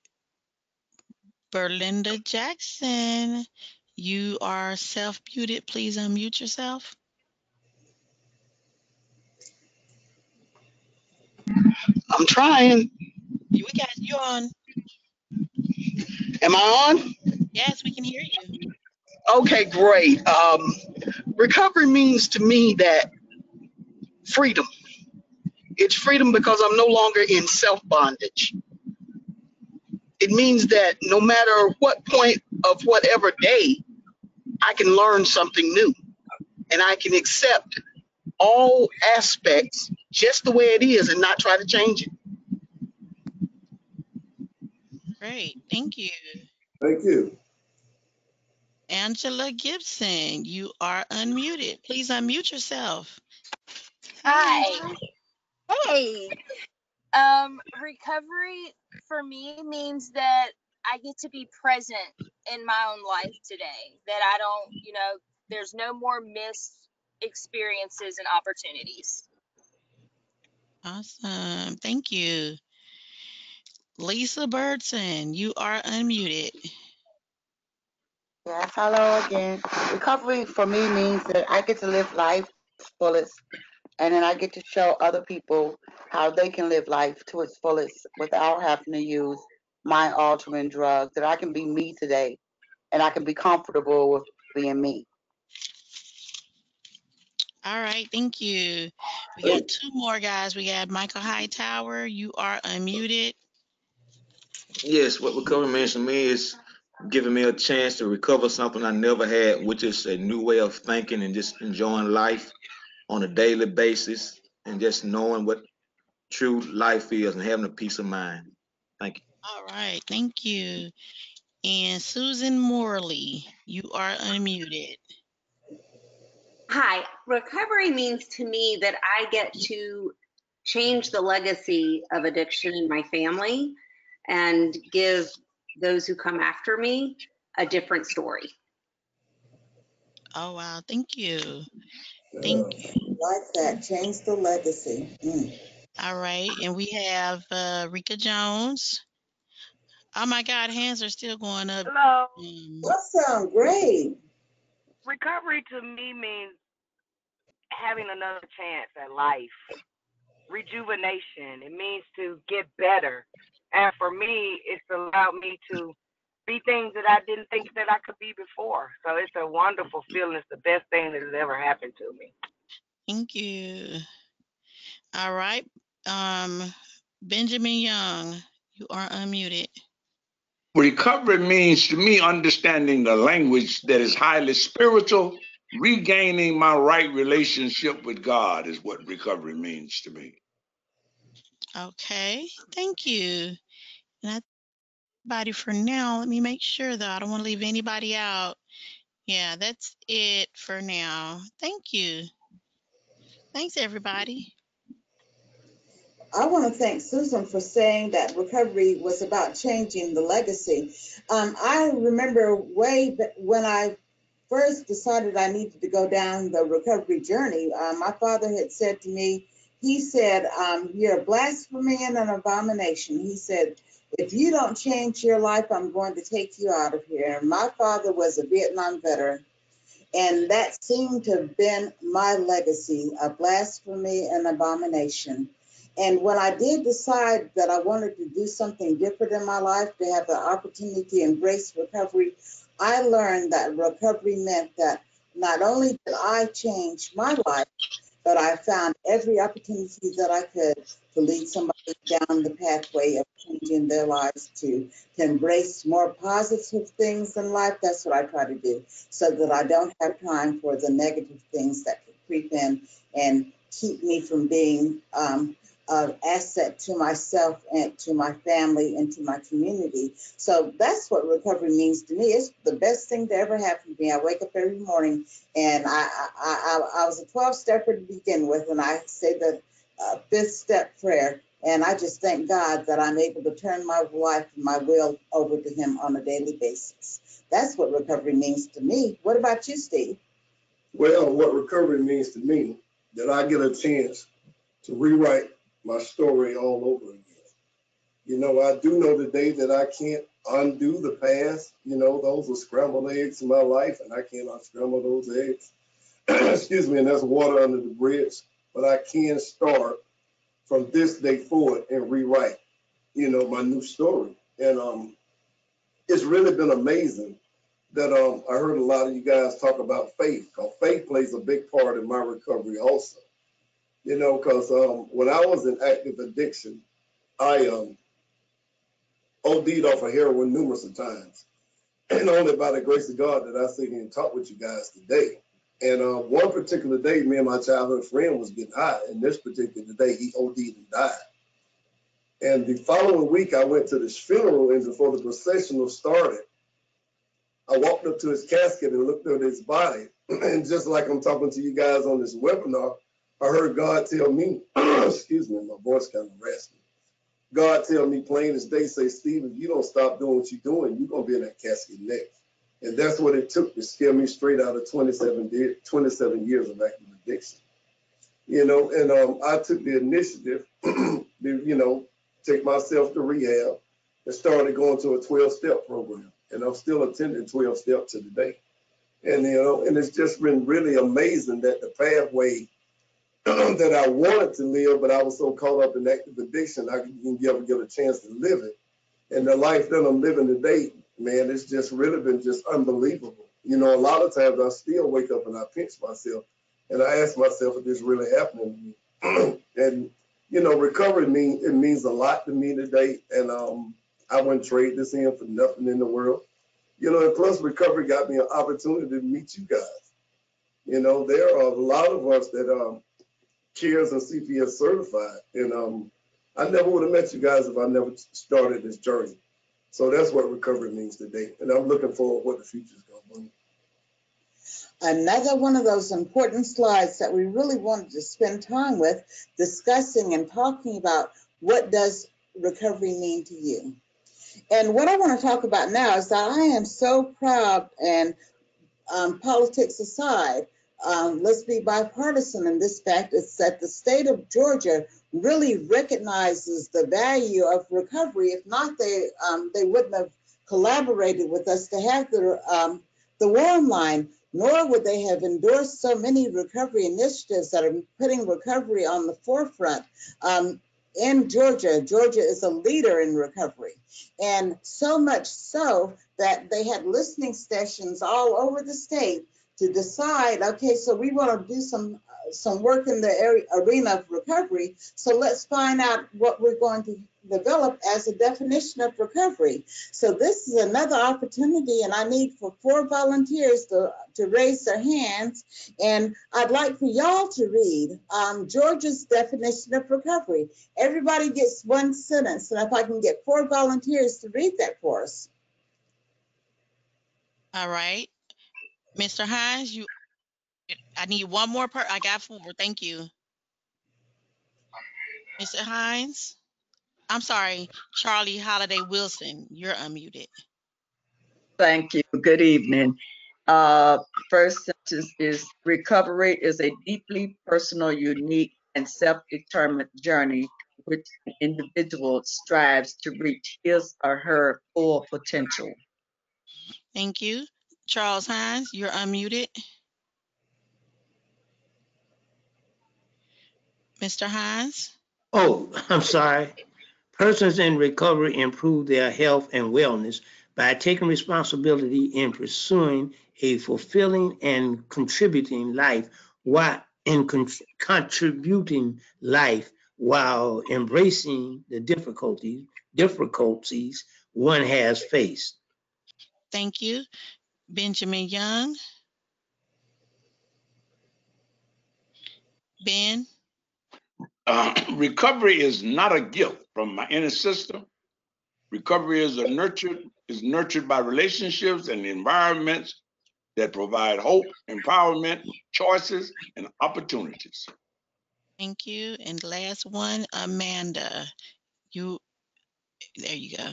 Berlinda Jackson, you are self-muted. Please unmute yourself. I'm trying. We got you on. Am I on? Yes, we can hear you. Okay, great. Recovery means to me that freedom. It's freedom because I'm no longer in self bondage. It means that no matter what point of whatever day, I can learn something new and I can accept all aspects just the way it is and not try to change it. Great. Thank you. Thank you. Angela Gibson, you are unmuted. Please unmute yourself. Hi, Hi. Angela. Hey. Recovery for me means that I get to be present in my own life today. That I don't, there's no more missed experiences and opportunities. Awesome. Thank you. Lisa Birdson, you are unmuted. Yes, hello again. Recovery for me means that I get to live life to its fullest, and then I get to show other people how they can live life to its fullest without having to use mind altering drugs. That I can be me today, and I can be comfortable with being me. All right, thank you. We got two more guys. We got Michael Hightower. You are unmuted. Yes, what recovery means to me is giving me a chance to recover something I never had, which is a new way of thinking and just enjoying life on a daily basis and just knowing what true life is and having a peace of mind. Thank you. All right, thank you. And Susan Morley, you are unmuted. Hi, recovery means to me that I get to change the legacy of addiction in my family and give those who come after me a different story. Oh, wow, thank you. Thank you. Like that. Change the legacy. All right, and we have Rika Jones. Oh my God, hands are still going up. Hello. That sounds great. Recovery to me means having another chance at life, rejuvenation. It means to get better. And for me, it's allowed me to be things that I didn't think that I could be before. So it's a wonderful feeling. It's the best thing that has ever happened to me. Thank you. All right, Benjamin Young, you are unmuted. Recovery means to me understanding the language that is highly spiritual, regaining my right relationship with God is what recovery means to me. Okay, thank you. And that's everybody for now. Let me make sure though. I don't want to leave anybody out. Yeah, that's it for now. Thank you. Thanks, everybody. I want to thank Susan for saying that recovery was about changing the legacy. I remember when I first decided I needed to go down the recovery journey, my father had said to me, he said, you're a blasphemy and an abomination. He said, if you don't change your life, I'm going to take you out of here. And my father was a Vietnam veteran. And that seemed to have been my legacy, a blasphemy and abomination. And when I did decide that I wanted to do something different in my life, to have the opportunity to embrace recovery, I learned that recovery meant that not only did I change my life, but I found every opportunity that I could to lead somebody down the pathway of changing their lives to embrace more positive things in life. That's what I try to do, so that I don't have time for the negative things that could creep in and keep me from being an asset to myself and to my family and to my community. So that's what recovery means to me. It's the best thing to ever happen to me. I wake up every morning and I was a 12-stepper to begin with, and I say the fifth step prayer. And I just thank God that I'm able to turn my life and my will over to Him on a daily basis. That's what recovery means to me. What about you, Steve? Well, what recovery means to me, that I get a chance to rewrite my story all over again. You know, I do know today that I can't undo the past. You know, those are scrambled eggs in my life, and I can't unscramble those eggs. Excuse me, and that's water under the bridge. But I can start from this day forward and rewrite, you know, my new story. And it's really been amazing that I heard a lot of you guys talk about faith, because faith plays a big part in my recovery also. You know, because when I was in active addiction, I OD'd off of heroin numerous of times. And only by the grace of God did I sit here and talk with you guys today. And one particular day, me and my childhood friend was getting high. And this particular day, he OD'd and died. And the following week, I went to this funeral, and before the processional started, I walked up to his casket and looked at his body. And just like I'm talking to you guys on this webinar, I heard God tell me, excuse me, my voice kind of raspy. God tell me plain as day, say, Steve, if you don't stop doing what you're doing, you're going to be in that casket next. And that's what it took to scare me straight out of 27 years of active addiction. You know, and I took the initiative, you know, take myself to rehab and started going to a 12-step program. And I'm still attending 12 steps to today. And, you know, and it's just been really amazing that the pathway that I wanted to live, but I was so caught up in active addiction, I didn't ever get a chance to live it. And the life that I'm living today, man, it's just really been just unbelievable. You know, a lot of times I still wake up and I pinch myself and I ask myself if this really happening to me. And, you know, recovery it means a lot to me today. And I wouldn't trade this in for nothing in the world. You know, and plus recovery got me an opportunity to meet you guys. You know, there are a lot of us that CARES and CPS certified. And I never would have met you guys if I never started this journey. So that's what recovery means today. And I'm looking forward to what the future is going to bring. Another one of those important slides that we really wanted to spend time with, discussing and talking about what does recovery mean to you. And what I want to talk about now is that I am so proud, and politics aside, let's be bipartisan in this fact, is that the state of Georgia really recognizes the value of recovery. If not, they wouldn't have collaborated with us to have the warm line, nor would they have endorsed so many recovery initiatives that are putting recovery on the forefront. In Georgia, Georgia is a leader in recovery. And so much so that they had listening sessions all over the state to decide, okay, so we want to do some work in the arena of recovery. So let's find out what we're going to develop as a definition of recovery. So this is another opportunity, and I need for 4 volunteers to raise their hands. And I'd like for y'all to read Georgia's definition of recovery. Everybody gets 1 sentence, and if I can get 4 volunteers to read that for us. All right. Mr. Hines, I need one more I got 4. Thank you. Mr. Hines. I'm sorry, Charlie Holiday Wilson, you're unmuted. Thank you. Good evening. First sentence is recovery is a deeply personal, unique, and self-determined journey which an individual strives to reach his or her full potential. Thank you. Charles Hines, you're unmuted. Mr. Hines. Oh, I'm sorry. Persons in recovery improve their health and wellness by taking responsibility in pursuing a fulfilling and contributing life while contributing life while embracing the difficulties one has faced. Thank you. Benjamin Young. Ben. Recovery is not a gift from my inner sister. Recovery is nurtured by relationships and environments that provide hope, empowerment, choices, and opportunities. Thank you. And last one, Amanda. There you go.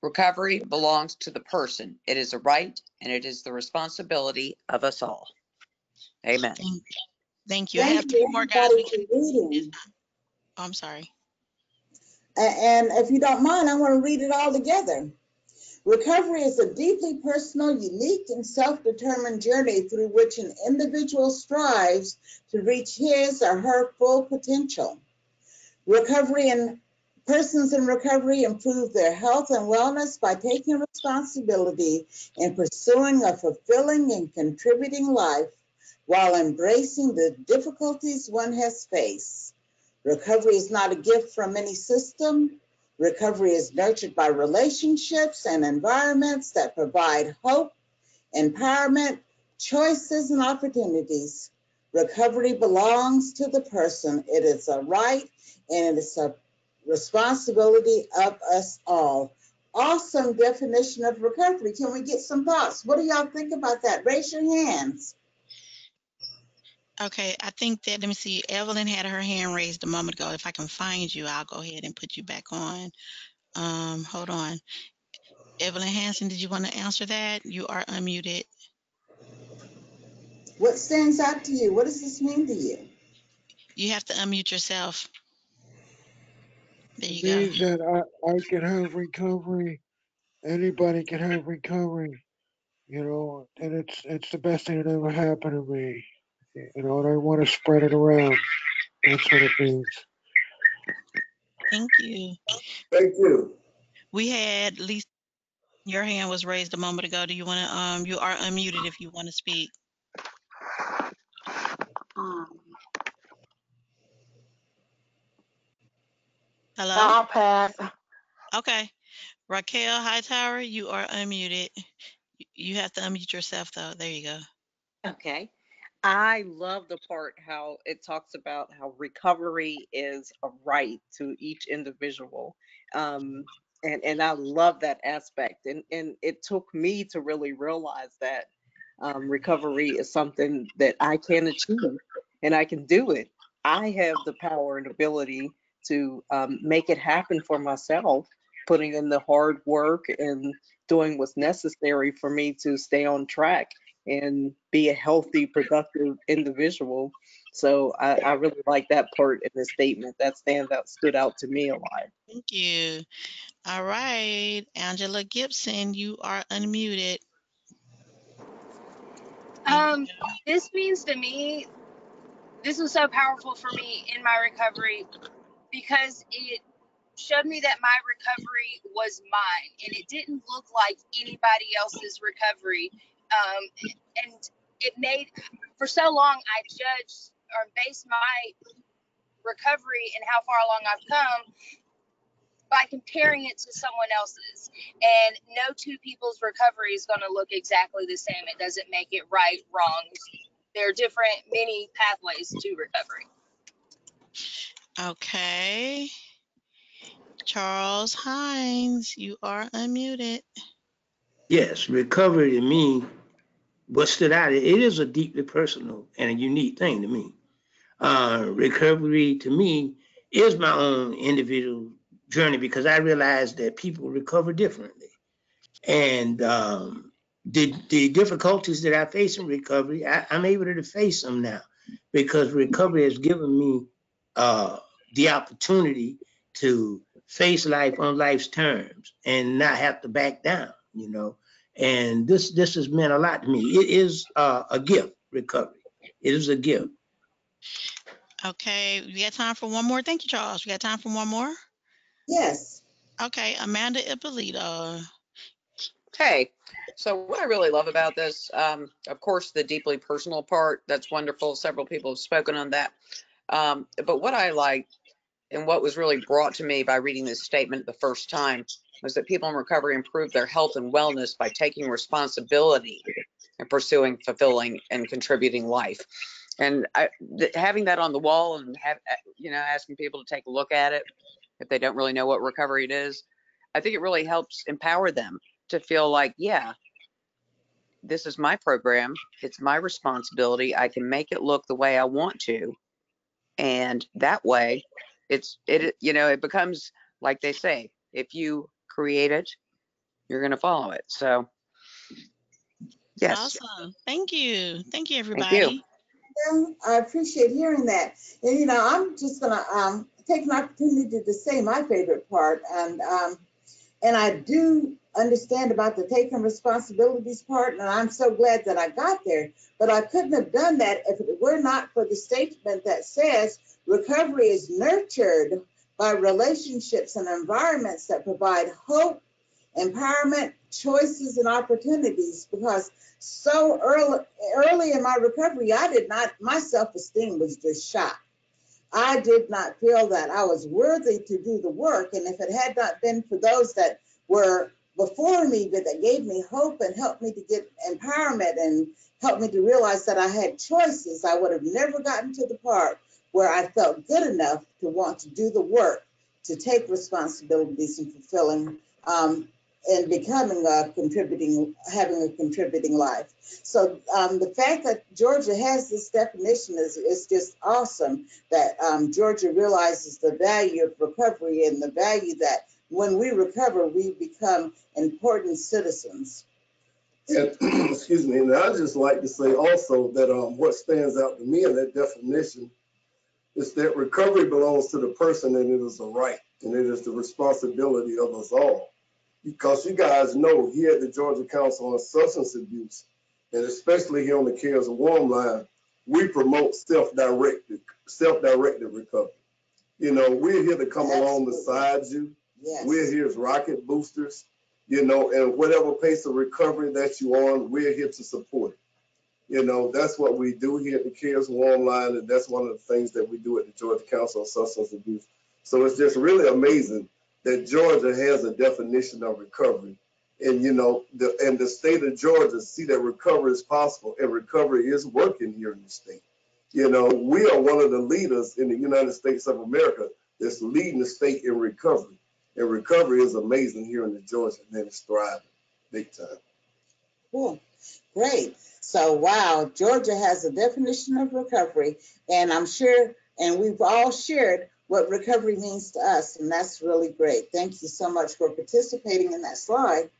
Recovery belongs to the person. It is a right and it is the responsibility of us all. Amen. Thank you. I have 3 more guys. I'm sorry. And if you don't mind, I want to read it all together. Recovery is a deeply personal, unique, and self-determined journey through which an individual strives to reach his or her full potential. Persons in recovery improve their health and wellness by taking responsibility in pursuing a fulfilling and contributing life while embracing the difficulties one has faced. Recovery is not a gift from any system. Recovery is nurtured by relationships and environments that provide hope, empowerment, choices, and opportunities. Recovery belongs to the person. It is a right and it is a responsibility of us all. Awesome definition of recovery. Can we get some thoughts? What do y'all think about that? Raise your hands. Okay, I think that, let me see, Evelyn had her hand raised a moment ago. If I can find you, I'll go ahead and put you back on. Hold on. Evelyn Hanson, did you want to answer that? You are unmuted. What stands out to you? What does this mean to you? You have to unmute yourself. There you go. It means that I can have recovery. Anybody can have recovery, and it's the best thing that ever happened to me. And I want to spread it around. That's what it means. Thank you. Thank you. We had Lisa, your hand was raised a moment ago. Do you want to, you are unmuted if you want to speak. Hello? I'll pass. Okay. Raquel Hightower, you are unmuted. You have to unmute yourself though. There you go. Okay. I love the part how it talks about how recovery is a right to each individual. And I love that aspect. And it took me to really realize that recovery is something that I can achieve and I can do it. I have the power and ability to make it happen for myself, putting in the hard work and doing what's necessary for me to stay on track and be a healthy, productive individual. So I really like that part in the statement. That stood out to me a lot. Thank you. All right, Angela Gibson, you are unmuted. There you go. This means to me, this was so powerful for me in my recovery because it showed me that my recovery was mine and it didn't look like anybody else's recovery. And it made, for so long, I judged or based my recovery and how far along I've come by comparing it to someone else's. And no two people's recovery is going to look exactly the same. It doesn't make it right, wrong. There are different, many pathways to recovery. Okay. Charles Hines, you are unmuted. Yes, recovery to me, what stood out, it is a deeply personal and a unique thing to me. Recovery to me is my own individual journey because I realize that people recover differently. And the difficulties that I face in recovery, I'm able to face them now because recovery has given me the opportunity to face life on life's terms and not have to back down, you know. And this has meant a lot to me. It is a gift, recovery. It is a gift. Okay, we got time for one more. Thank you, Charles. We got time for one more. Yes. Okay, Amanda Ippolito. Okay. So what I really love about this, of course, the deeply personal part, that's wonderful. Several people have spoken on that. But what I like and what was really brought to me by reading this statement the first time was that people in recovery improve their health and wellness by taking responsibility and pursuing fulfilling and contributing life. And having that on the wall and asking people to take a look at it if they don't really know what recovery it is, I think it really helps empower them to feel like, yeah, this is my program. It's my responsibility. I can make it look the way I want to. And that way it becomes like they say, if you create it, you're going to follow it. So yes, Awesome. Thank you. Thank you, thank you. everybody. Well, I appreciate hearing that. And I'm just gonna take an opportunity to say my favorite part, and I do understand about the taking responsibilities part, and I'm so glad that I got there. But I couldn't have done that if it were not for the statement that says recovery is nurtured by relationships and environments that provide hope, empowerment, choices, and opportunities. Because so early in my recovery, my self-esteem was just shot. I did not feel that I was worthy to do the work. And if it had not been for those that were before me, but that gave me hope and helped me to get empowerment and helped me to realize that I had choices, I would have never gotten to the part where I felt good enough to want to do the work, to take responsibilities and fulfilling and becoming having a contributing life. So the fact that Georgia has this definition is just awesome, that Georgia realizes the value of recovery and the value that when we recover, we become important citizens. And excuse me, and I just like to say also that what stands out to me in that definition is that recovery belongs to the person and it is a right and it is the responsibility of us all. Because you guys know here at the Georgia Council on Substance Abuse, and especially here on the Cares Warm Line, we promote self-directed recovery. We're here to come along beside you. Yes. We're here as rocket boosters, and whatever pace of recovery that you're on, we're here to support it. That's what we do here at the Cares Warm Line, and that's one of the things that we do at the Georgia Council on Substance Abuse. So it's just really amazing that Georgia has a definition of recovery, And the state of Georgia see that recovery is possible, and recovery is working here in the state. We are one of the leaders in the United States of America that's leading the state in recovery. And recovery is amazing here in the Georgia, and it's thriving big time. Cool. Great. So, wow, Georgia has a definition of recovery, and I'm sure, and we've all shared what recovery means to us, and that's really great. Thank you so much for participating in that slide.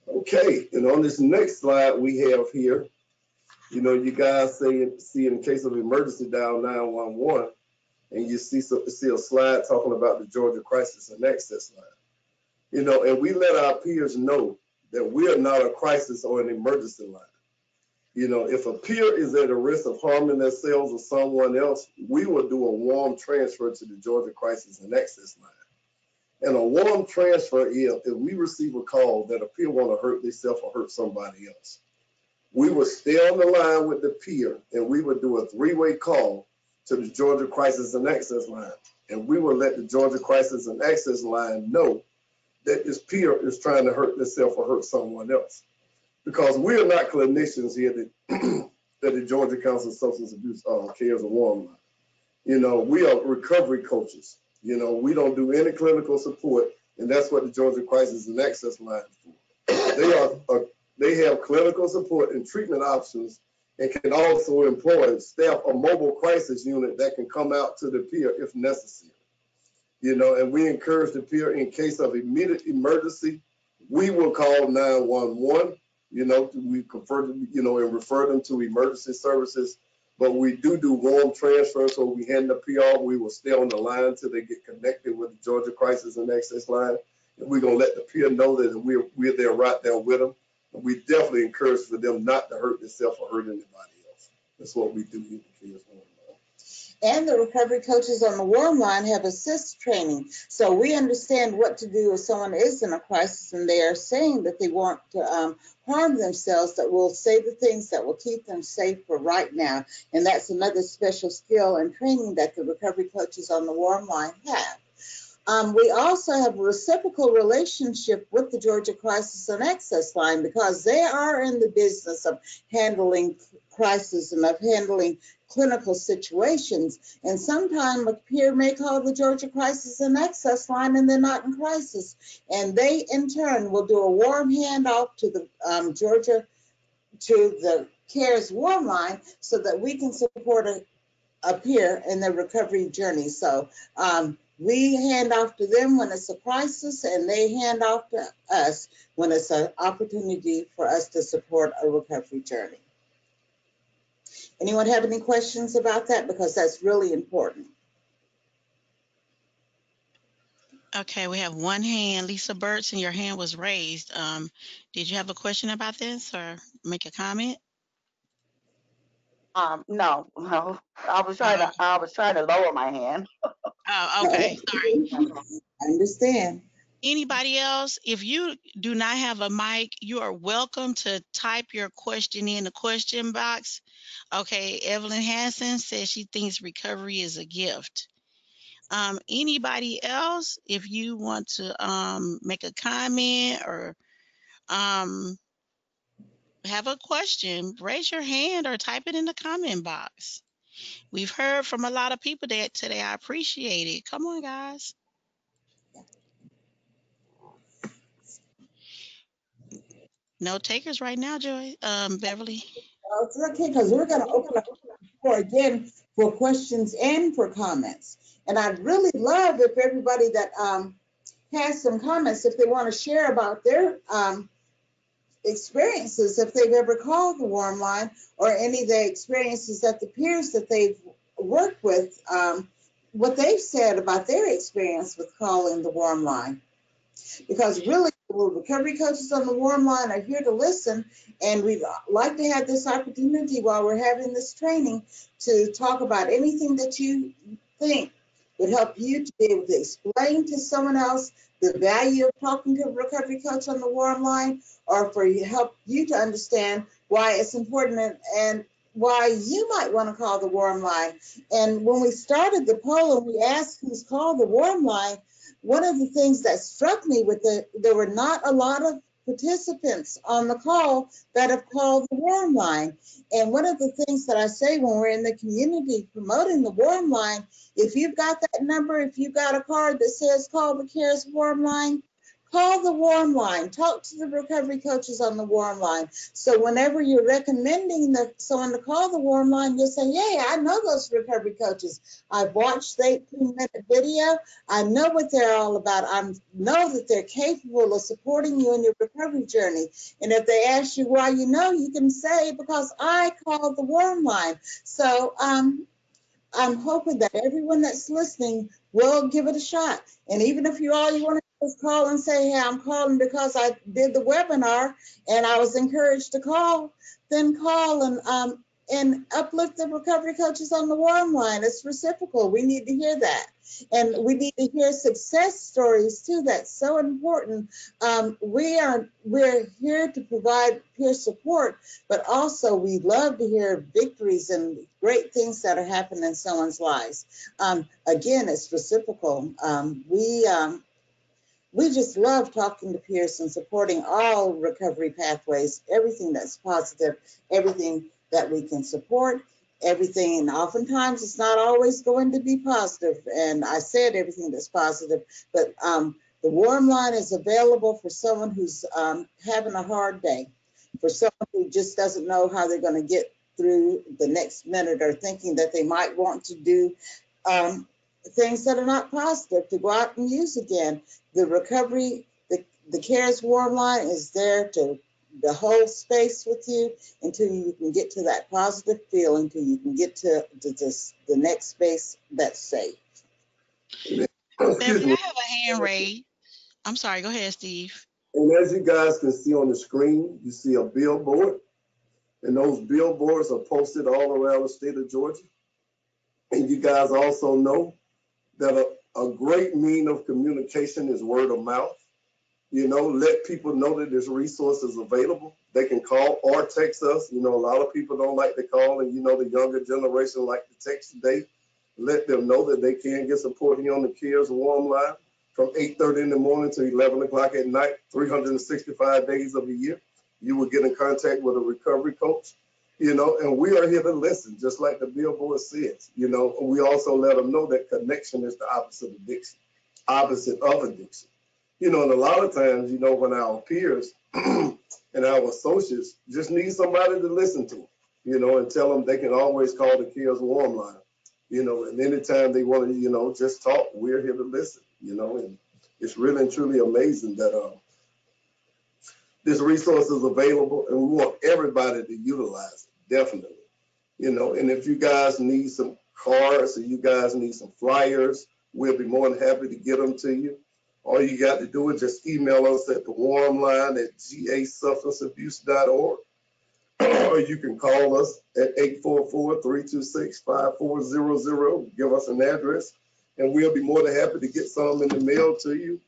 Okay, and on this next slide we have here, you guys see in case of emergency dial 911, and you see a slide talking about the Georgia Crisis and Access Line. And we let our peers know that we are not a crisis or an emergency line. If a peer is at a risk of harming themselves or someone else, we will do a warm transfer to the Georgia Crisis and Access Line. And a warm transfer is if we receive a call that a peer want to hurt themselves or hurt somebody else. We will stay on the line with the peer, and we will do a three-way call to the Georgia Crisis and Access Line. And we will let the Georgia Crisis and Access Line know that this peer is trying to hurt themselves or hurt someone else. Because we are not clinicians here that the Georgia Council of Substance Abuse cares a warm line. We are recovery coaches. We don't do any clinical support, and that's what the Georgia Crisis and Access Line is for. They have clinical support and treatment options, and can also employ staff a mobile crisis unit that can come out to the peer if necessary. And we encourage the peer in case of immediate emergency, we will call 911. We confer them, and refer them to emergency services. But we do warm transfers, so we hand the PR. We will stay on the line until they get connected with the Georgia Crisis and Access Line. And we're going to let the peer know that we're there right there with them. And we definitely encourage for them not to hurt themselves or hurt anybody else. That's what we do here at the Cares Warm Line. And the recovery coaches on the warm line have assist training. So we understand what to do if someone is in a crisis and they are saying that they want to harm themselves, that we'll say the things that will keep them safe for right now. And that's another special skill and training that the recovery coaches on the warm line have. We also have a reciprocal relationship with the Georgia Crisis and Access Line because they are in the business of handling crisis and of handling clinical situations. And sometimes a peer may call the Georgia Crisis and Access Line and they're not in crisis. And they, in turn, will do a warm handoff to the to the CARES warm line so that we can support a peer in their recovery journey. So we hand off to them when it's a crisis, and they hand off to us when it's an opportunity for us to support a recovery journey. Anyone have any questions about that? Because that's really important. Okay, we have one hand. Lisa Burton, your hand was raised. Did you have a question about this or make a comment? No. I was trying to lower my hand. Oh, okay. Sorry. I understand. Anybody else? If you do not have a mic, you are welcome to type your question in the question box. Okay, Evelyn Hansen says she thinks recovery is a gift. Anybody else, if you want to make a comment or have a question, raise your hand or type it in the comment box. We've heard from a lot of people today. I appreciate it. Come on, guys. No takers right now, Joy. Beverly. It's okay, because we're going to open up the floor again for questions and for comments. And I'd really love if everybody that has some comments, if they want to share about their experiences, if they've ever called the warm line, or any of the experiences that the peers that they've worked with, what they've said about their experience with calling the warm line. Because really, the recovery coaches on the warm line are here to listen, and we'd like to have this opportunity while we're having this training to talk about anything that you think would help you to be able to explain to someone else the value of talking to a recovery coach on the warm line, or for help you to understand why it's important and why you might want to call the warm line. And when we started the poll and we asked who's called the warm line, one of the things that struck me there were not a lot of participants on the call that have called the warm line. And one of the things that I say when we're in the community promoting the warm line, if you've got that number, if you've got a card that says call the CARES warm line, call the warm line. Talk to the recovery coaches on the warm line. So whenever you're recommending someone to call the warm line, you'll say, yeah, I know those recovery coaches. I've watched the 18-minute video. I know what they're all about. I know that they're capable of supporting you in your recovery journey. And if they ask you why you know, you can say, because I called the warm line. So I'm hoping that everyone that's listening will give it a shot. And even if all you want to do is call and say, hey, I'm calling because I did the webinar and I was encouraged to call, then call and uplift the recovery coaches on the warm line. It's reciprocal. We need to hear that. And we need to hear success stories too. That's so important. We're here to provide peer support, but also we love to hear victories and great things that are happening in someone's lives. Again, it's reciprocal. We just love talking to peers and supporting all recovery pathways, everything that's positive, everything that we can support, everything. And oftentimes it's not always going to be positive. And I said everything that's positive, but the warm line is available for someone who's having a hard day, for someone who just doesn't know how they're going to get through the next minute, or thinking that they might want to do things that are not positive to go out and use again. The recovery, the CARES warm line is there to hold space with you until you can get to that positive feeling, until you can get to the next space that's safe. Beverly, Excuse me. I have a hand raised. I'm sorry, go ahead, Steve. And as you guys can see on the screen, you see a billboard, and those billboards are posted all around the state of Georgia. And you guys also know that a great mean of communication is word of mouth. You know, let people know that this resource is available. They can call or text us. You know, a lot of people don't like to call, and you know, the younger generation like to text today. Let them know that they can get support here on the CARES warm line from 8:30 in the morning to 11 o'clock at night, 365 days of the year. You will get in contact with a recovery coach, you know, and we are here to listen, just like the billboard says. You know, we also let them know that connection is the opposite of addiction. You know, and a lot of times, you know, when our peers and our associates just need somebody to listen to, you know, and tell them they can always call the CARES warm line, you know, and anytime they want to, you know, just talk, we're here to listen, you know, and it's really and truly amazing that this resource is available, and we want everybody to utilize it, definitely, you know. And if you guys need some cards or you guys need some flyers, we'll be more than happy to get them to you. All you got to do is just email us at the warm line at gasubstanceabuse.org, or you can call us at 844-326-5400. Give us an address, and we'll be more than happy to get some in the mail to you.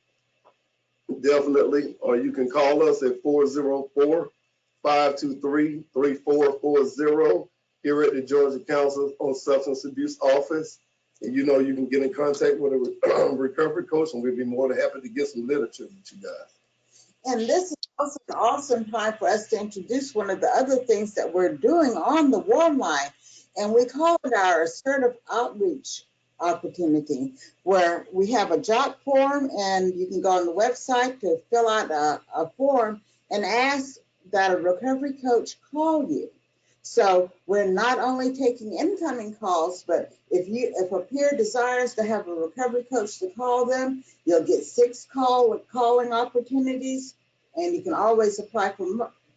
Definitely. Or you can call us at 404-523-3440 here at the Georgia Council on Substance Abuse Office. And you know, you can get in contact with a recovery coach, and we'll be more than happy to get some literature with you guys. And this is also an awesome time for us to introduce one of the other things that we're doing on the warm line. And we call it our assertive outreach opportunity, where we have a job form, and you can go on the website to fill out a form and ask that a recovery coach call you. So we're not only taking incoming calls, but if a peer desires to have a recovery coach to call them, you'll get 6 calling opportunities, and you can always apply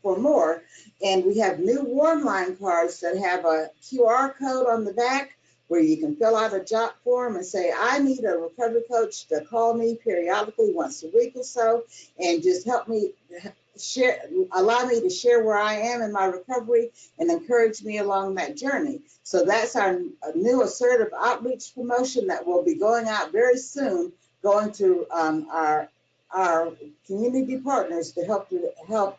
for more. And we have new warm line cards that have a QR code on the back where you can fill out a job form and say, I need a recovery coach to call me periodically once a week or so, and just allow me to share where I am in my recovery and encourage me along that journey. So that's our new assertive outreach promotion that will be going out very soon, going to our community partners to help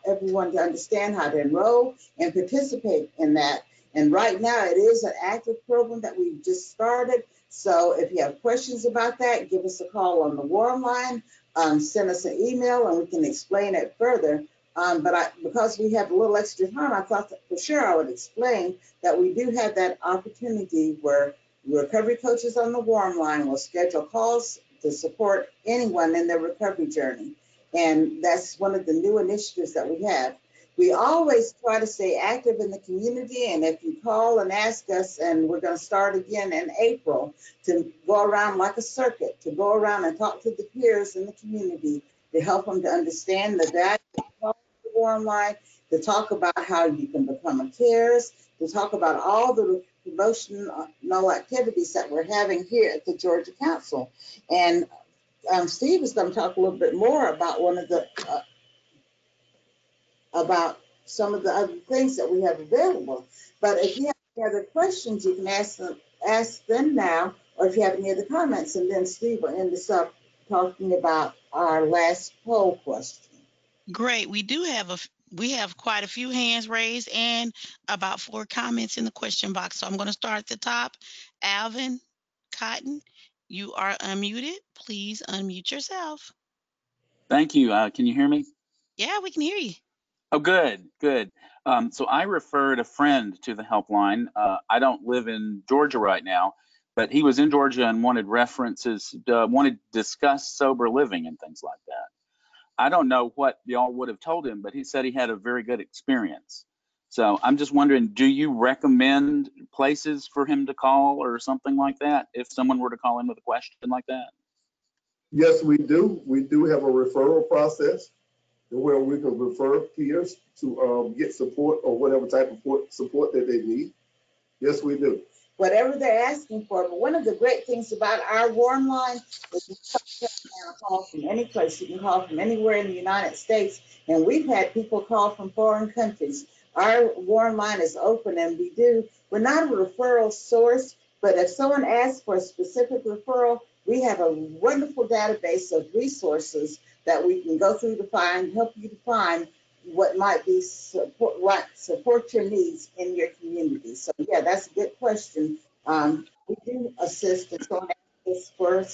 everyone to understand how to enroll and participate in that. And right now it is an active program that we've just started. So if you have questions about that, give us a call on the warm line, send us an email and we can explain it further. Because we have a little extra time, I thought that for sure I would explain that we do have that opportunity where recovery coaches on the warm line will schedule calls to support anyone in their recovery journey. And that's one of the new initiatives that we have. We always try to stay active in the community. And if you call and ask us, and we're going to start again in April, to go around like a circuit, to go around and talk to the peers in the community to help them to understand the value of the warm line, to talk about how you can become a CARES, to talk about all the promotional activities that we're having here at the Georgia Council. And Steve is going to talk a little bit more about about some of the other things that we have available. But if you have any other questions, you can ask them now, or if you have any other comments, and then Steve will end us up talking about our last poll question. Great. We have quite a few hands raised and about 4 comments in the question box. So I'm going to start at the top. Alvin Cotton, you are unmuted. Please unmute yourself. Thank you. Can you hear me? Yeah, we can hear you. Oh, good, good. So I referred a friend to the helpline. I don't live in Georgia right now, but he was in Georgia and wanted references, wanted to discuss sober living and things like that. I don't know what y'all would have told him, but he said he had a very good experience. So I'm just wondering, do you recommend places for him to call or something like that if someone were to call in with a question like that? Yes, we do. We do have a referral process where we can refer peers to get support or whatever type of support that they need. Yes, we do. Whatever they're asking for. But one of the great things about our warm line is you can call from any place. You can call from anywhere in the United States. And we've had people call from foreign countries. Our warm line is open, and we're not a referral source, but if someone asks for a specific referral, we have a wonderful database of resources that we can go through to help you to find what might be support your needs in your community. So yeah, that's a good question. We do assist and so for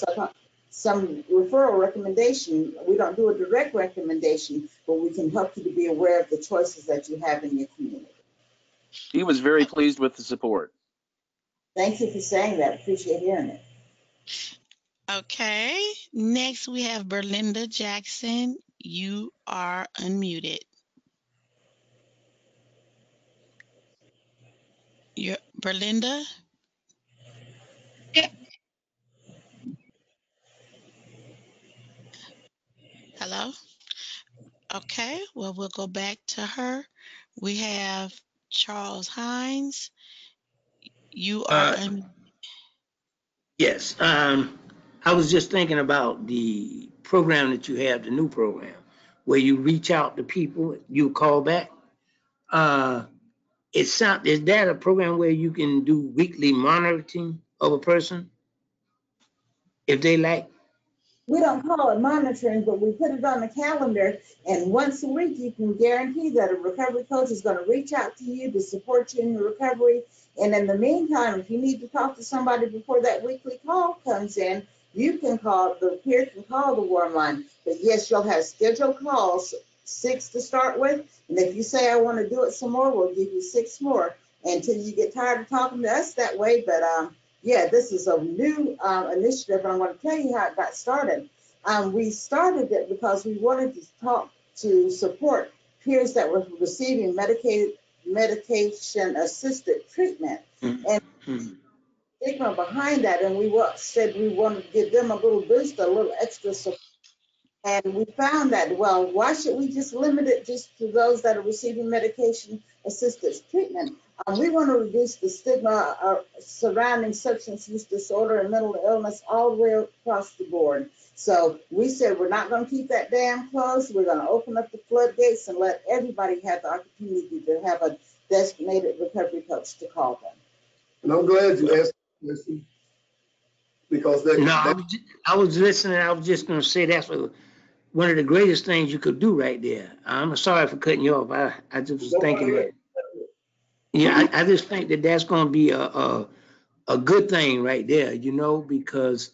some referral recommendation. We don't do a direct recommendation, but we can help you to be aware of the choices that you have in your community. He was very pleased with the support. Thank you for saying that. Appreciate hearing it. Okay. Next, we have Berlinda Jackson. You are unmuted. You're Berlinda? Hello? Okay. Well, we'll go back to her. We have Charles Hines. You are unmuted. Yes. I was just thinking about the program that you have, the new program, where you reach out to people, you call back. Is that a program where you can do weekly monitoring of a person if they like? We don't call it monitoring, but we put it on the calendar. And once a week, you can guarantee that a recovery coach is going to reach out to you to support you in your recovery. And in the meantime, if you need to talk to somebody before that weekly call comes in, you can call, the peer can call the warm line. But yes, you'll have scheduled calls, 6 to start with. And if you say, I want to do it some more, we'll give you 6 more until you get tired of talking to us that way. But yeah, this is a new initiative, and I'm going to tell you how it got started. We started it because we wanted to support peers that were receiving medication-assisted treatment. And stigma behind that, and we said we wanted to give them a little boost, a little extra support. And we found that, well, why should we just limit it just to those that are receiving medication-assisted treatment? We want to reduce the stigma surrounding substance use disorder and mental illness all the way across the board. So we said we're not going to keep that dam closed. We're going to open up the floodgates and let everybody have the opportunity to have a designated recovery coach to call them. And I'm glad you asked that question because I was listening. I was just going to say that's one of the greatest things you could do right there. I'm sorry for cutting you off. I just was thinking that. Yeah, I just think that that's going to be a good thing right there, because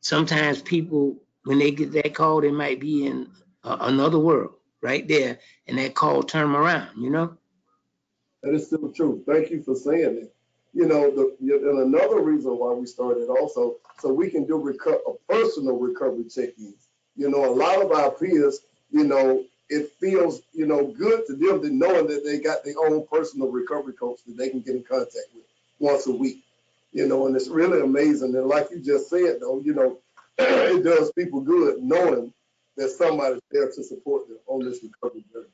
sometimes people when they get that call, they might be in another world right there, and that call turn them around, you know? That is still true. Thank you for saying it. And another reason why we started also, so we can do a personal recovery check-ins. A lot of our peers, it feels, good to them to knowing that they got their own personal recovery coach that they can get in contact with once a week. And it's really amazing. And like you just said, though, it does people good knowing that somebody's there to support them on this recovery journey.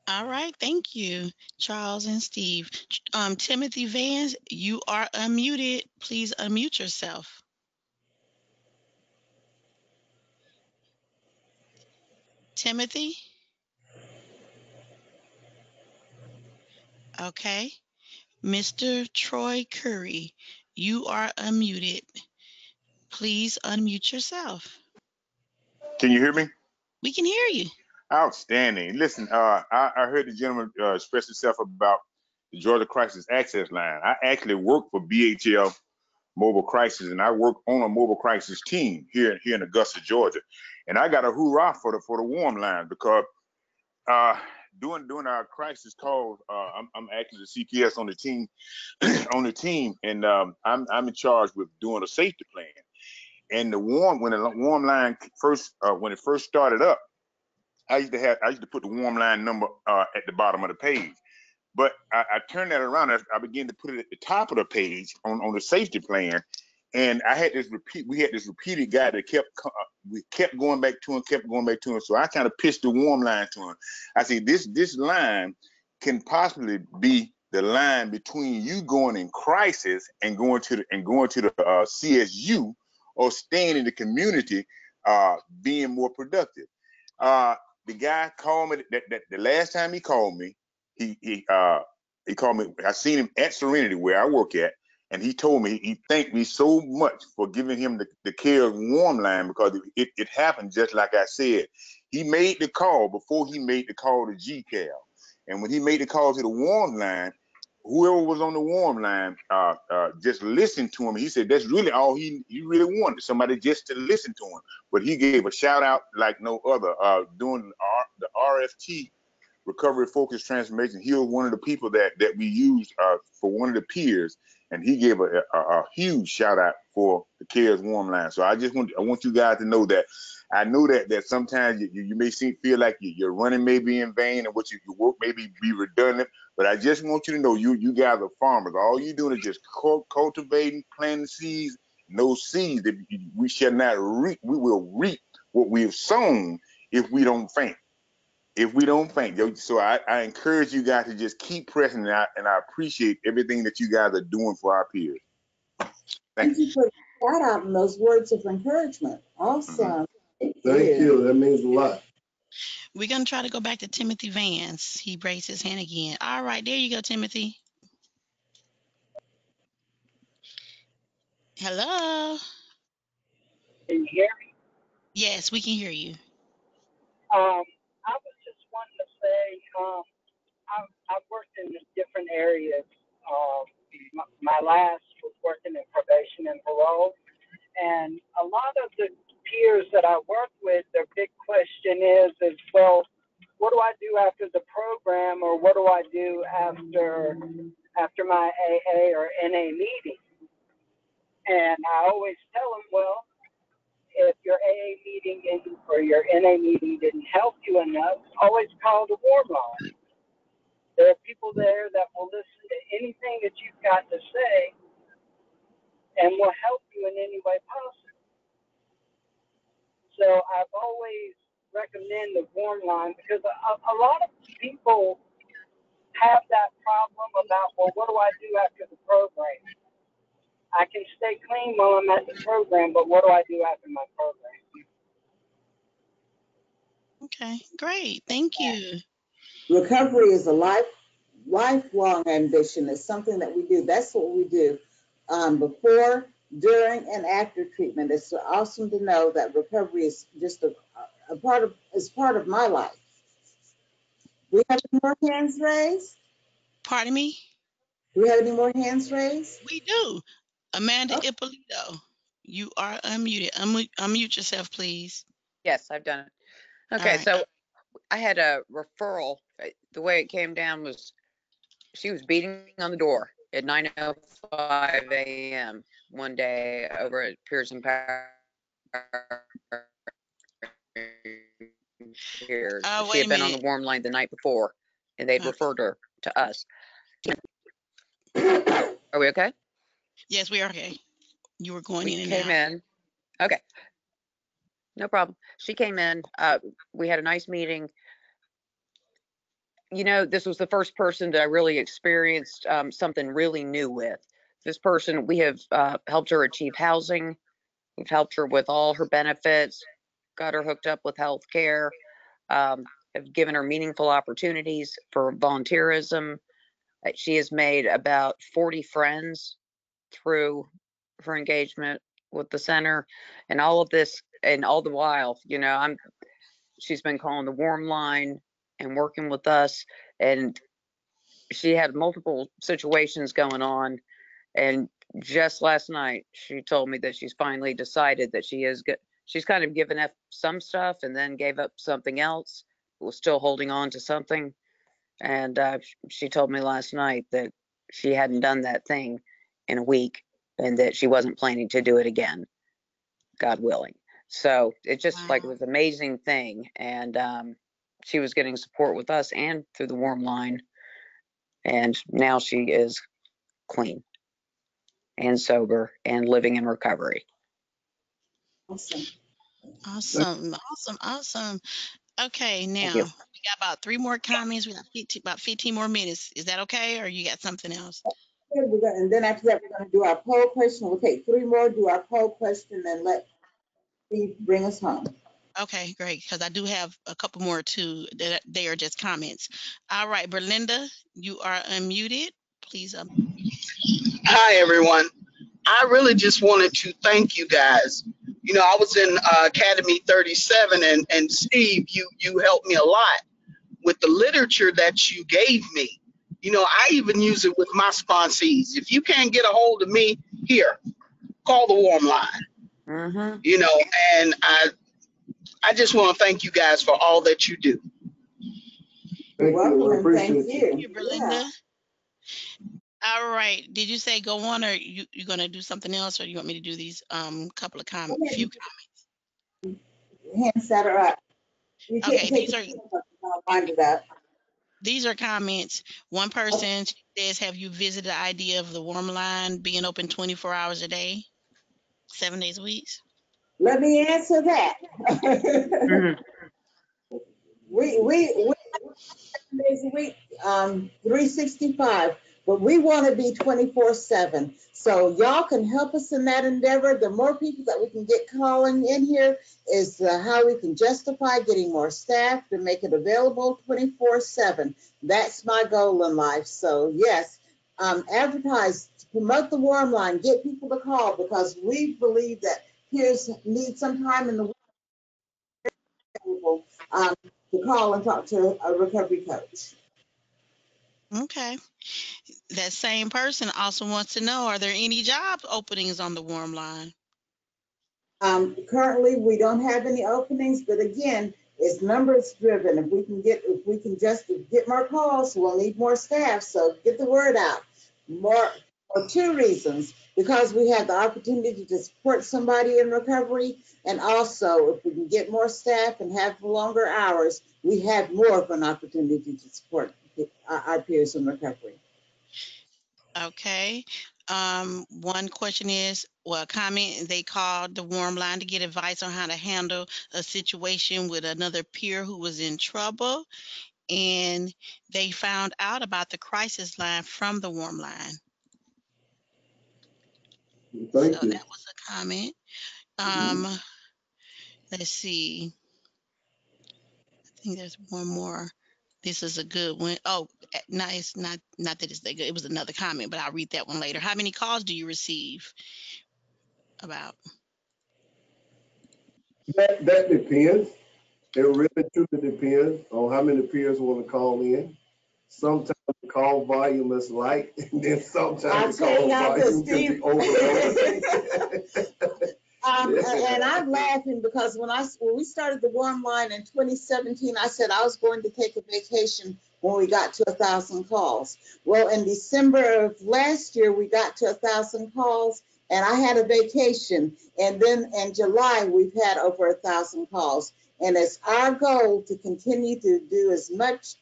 All right, thank you, Charles and Steve. Timothy Vance, you are unmuted. Please unmute yourself. Timothy? Okay. Mr. Troy Curry, you are unmuted. Please unmute yourself. Can you hear me? We can hear you. Outstanding. Listen, I heard the gentleman express himself about the Georgia Crisis Access Line. I actually work for BHL Mobile Crisis, and I work on a mobile crisis team here in Augusta, Georgia. And I got a hoorah for the warm line because during our crisis calls, I'm actually the CPS on the team and I'm in charge with doing a safety plan. And when the warm line when it first started up, I used to put the warm line number at the bottom of the page. But I turned that around. I began to put it at the top of the page on the safety plan. And we had this repeated guy that we kept going back to him. So I kind of pitched the warm line to him. I said, this line can possibly be the line between you going in crisis and going to the CSU, or staying in the community, being more productive. The guy called me that the last time he called me, he called me. I seen him at Serenity where I work at, and he told me he thanked me so much for giving him the CARES warm line, because it happened just like I said. He made the call before he made the call to GCAL, and when he made the call to the warm line, whoever was on the warm line just listened to him. He said that's really all he really wanted, somebody just to listen to him. But he gave a shout out like no other doing the RFT, Recovery Focused Transformation. He was one of the people that we used for one of the peers, and he gave a huge shout out for the CARES warm line. So I want you guys to know that I know that sometimes you may feel like your running may be in vain, and what your work may be redundant. But I just want you to know you guys are farmers. All you doing is just cultivating, planting seeds. And those seeds that we shall not reap. We will reap what we have sown if we don't faint. So I encourage you guys to just keep pressing, and I appreciate everything that you guys are doing for our peers. Thank you for that out and those words of encouragement. Awesome. Thank you. That means a lot. We're going to try to go back to Timothy Vance. He raised his hand again. All right, there you go, Timothy. Hello. Can you hear me? Yes, we can hear you. I was just wanting to say, I've worked in different areas. My last was working in probation and parole, and a lot of the peers that I work with, their big question is, well, what do I do after the program, or what do I do after my AA or NA meeting? And I always tell them, well, if your AA meeting or your NA meeting didn't help you enough, always call the warm line. There are people there that will listen to anything that you've got to say and will help you in any way possible. So I've always recommend the warm line, because a lot of people have that problem about, well, what do I do after the program? I can stay clean while I'm at the program, but what do I do after my program? Okay, great. Thank you. Recovery is a lifelong ambition. It's something that we do. That's what we do before, during, and after treatment. It's awesome to know that recovery is just a part of my life. Do we have any more hands raised? Pardon me? Do we have any more hands raised? We do. Amanda Okay. Ippolito. You are unmuted. Unmute yourself, please. Yes, I've done it. All Okay, right. so I had a referral. The way it came down was she was beating on the door at 9:05 a.m. one day over at Pearson Power here. She Wait had a been on the minute. warm line the night before, and they'd Okay. referred her to us. Are we okay? Yes, we are okay. You were going We in and came out. in. Okay, no problem. She came in. We had a nice meeting. You know, this was the first person that I really experienced something really new with. This person, we have helped her achieve housing. We've helped her with all her benefits, got her hooked up with health care, have given her meaningful opportunities for volunteerism. She has made about 40 friends through her engagement with the center, and all of this, and all the while, you know, she's been calling the warm line and working with us, and she had multiple situations going on, and just last night she told me that she's finally decided that she's kind of given up some stuff and then gave up something else, but was still holding on to something. And she told me last night that she hadn't done that thing in a week and that she wasn't planning to do it again, God willing. So it just like it Wow. was an amazing thing. And she was getting support with us and through the warm line. And now she is clean and sober and living in recovery. Awesome. Awesome. Awesome. Awesome. Okay, Thank now you. we got about 3 more comments. We got 15, about 15 more minutes. Is that okay, or you got something else? And then after that, we're going to do our poll question. We'll take 3 more, do our poll question, and let Steve bring us home. Okay, great. Because I do have a couple more too. That they are just comments. All right, Berlinda, you are unmuted. Please. Hi, everyone. I really just wanted to thank you guys. You know, I was in Academy 37, and Steve, you helped me a lot with the literature that you gave me. You know, I even use it with my sponsees. If you can't get a hold of me, here, call the warm line. Mm-hmm. You know, and I just want to thank you guys for all that you do. You're Thank you. welcome, We and thank appreciate you. Thank you. you, Yeah. Berlinda. All right. Did you say go on, or you gonna do something else, or you want me to do these couple of Go ahead few? and hands that are up. You Okay, take a few of them, I'll wind it up. these are comments. One Okay. person says, "Have you visited the idea of the warm line being open 24 hours a day, 7 days a week?" Let me answer that. Mm-hmm. we 7 days a week, 365, but we want to be 24/7. So y'all can help us in that endeavor. The more people that we can get calling in here is how we can justify getting more staff to make it available 24/7. That's my goal in life. So yes, advertise, promote the warm line, get people to call because we believe that peers need some time in the week um, to call and talk to a recovery coach. Okay. That same person also wants to know, are there any job openings on the warm line? Currently, we don't have any openings, but again, it's numbers driven. If we can just get more calls, we'll need more staff. So get the word out. More for 2 reasons: because we have the opportunity to support somebody in recovery, and also if we can get more staff and have longer hours, we have more of an opportunity to support our peers in recovery. Okay. One question is, well, comment, they called the warm line to get advice on how to handle a situation with another peer who was in trouble, and they found out about the crisis line from the warm line. So Thank that you. was a comment. Mhm. Um, let's see. I think there's one more. This is a good one. Oh, no, it's not that it's that good. It was another comment, but I'll read that one later. How many calls do you receive about? That depends. It really truly depends on how many peers want to call in. Sometimes the call volume is light, and then I'll sometimes the tell you call how this, volume can be Steve. overloaded. And I'm laughing because when we started the Warm Line in 2017, I said I was going to take a vacation when we got to 1,000 calls. Well, in December of last year, we got to 1,000 calls, and I had a vacation. And then in July, we've had over 1,000 calls. And it's our goal to continue to do as much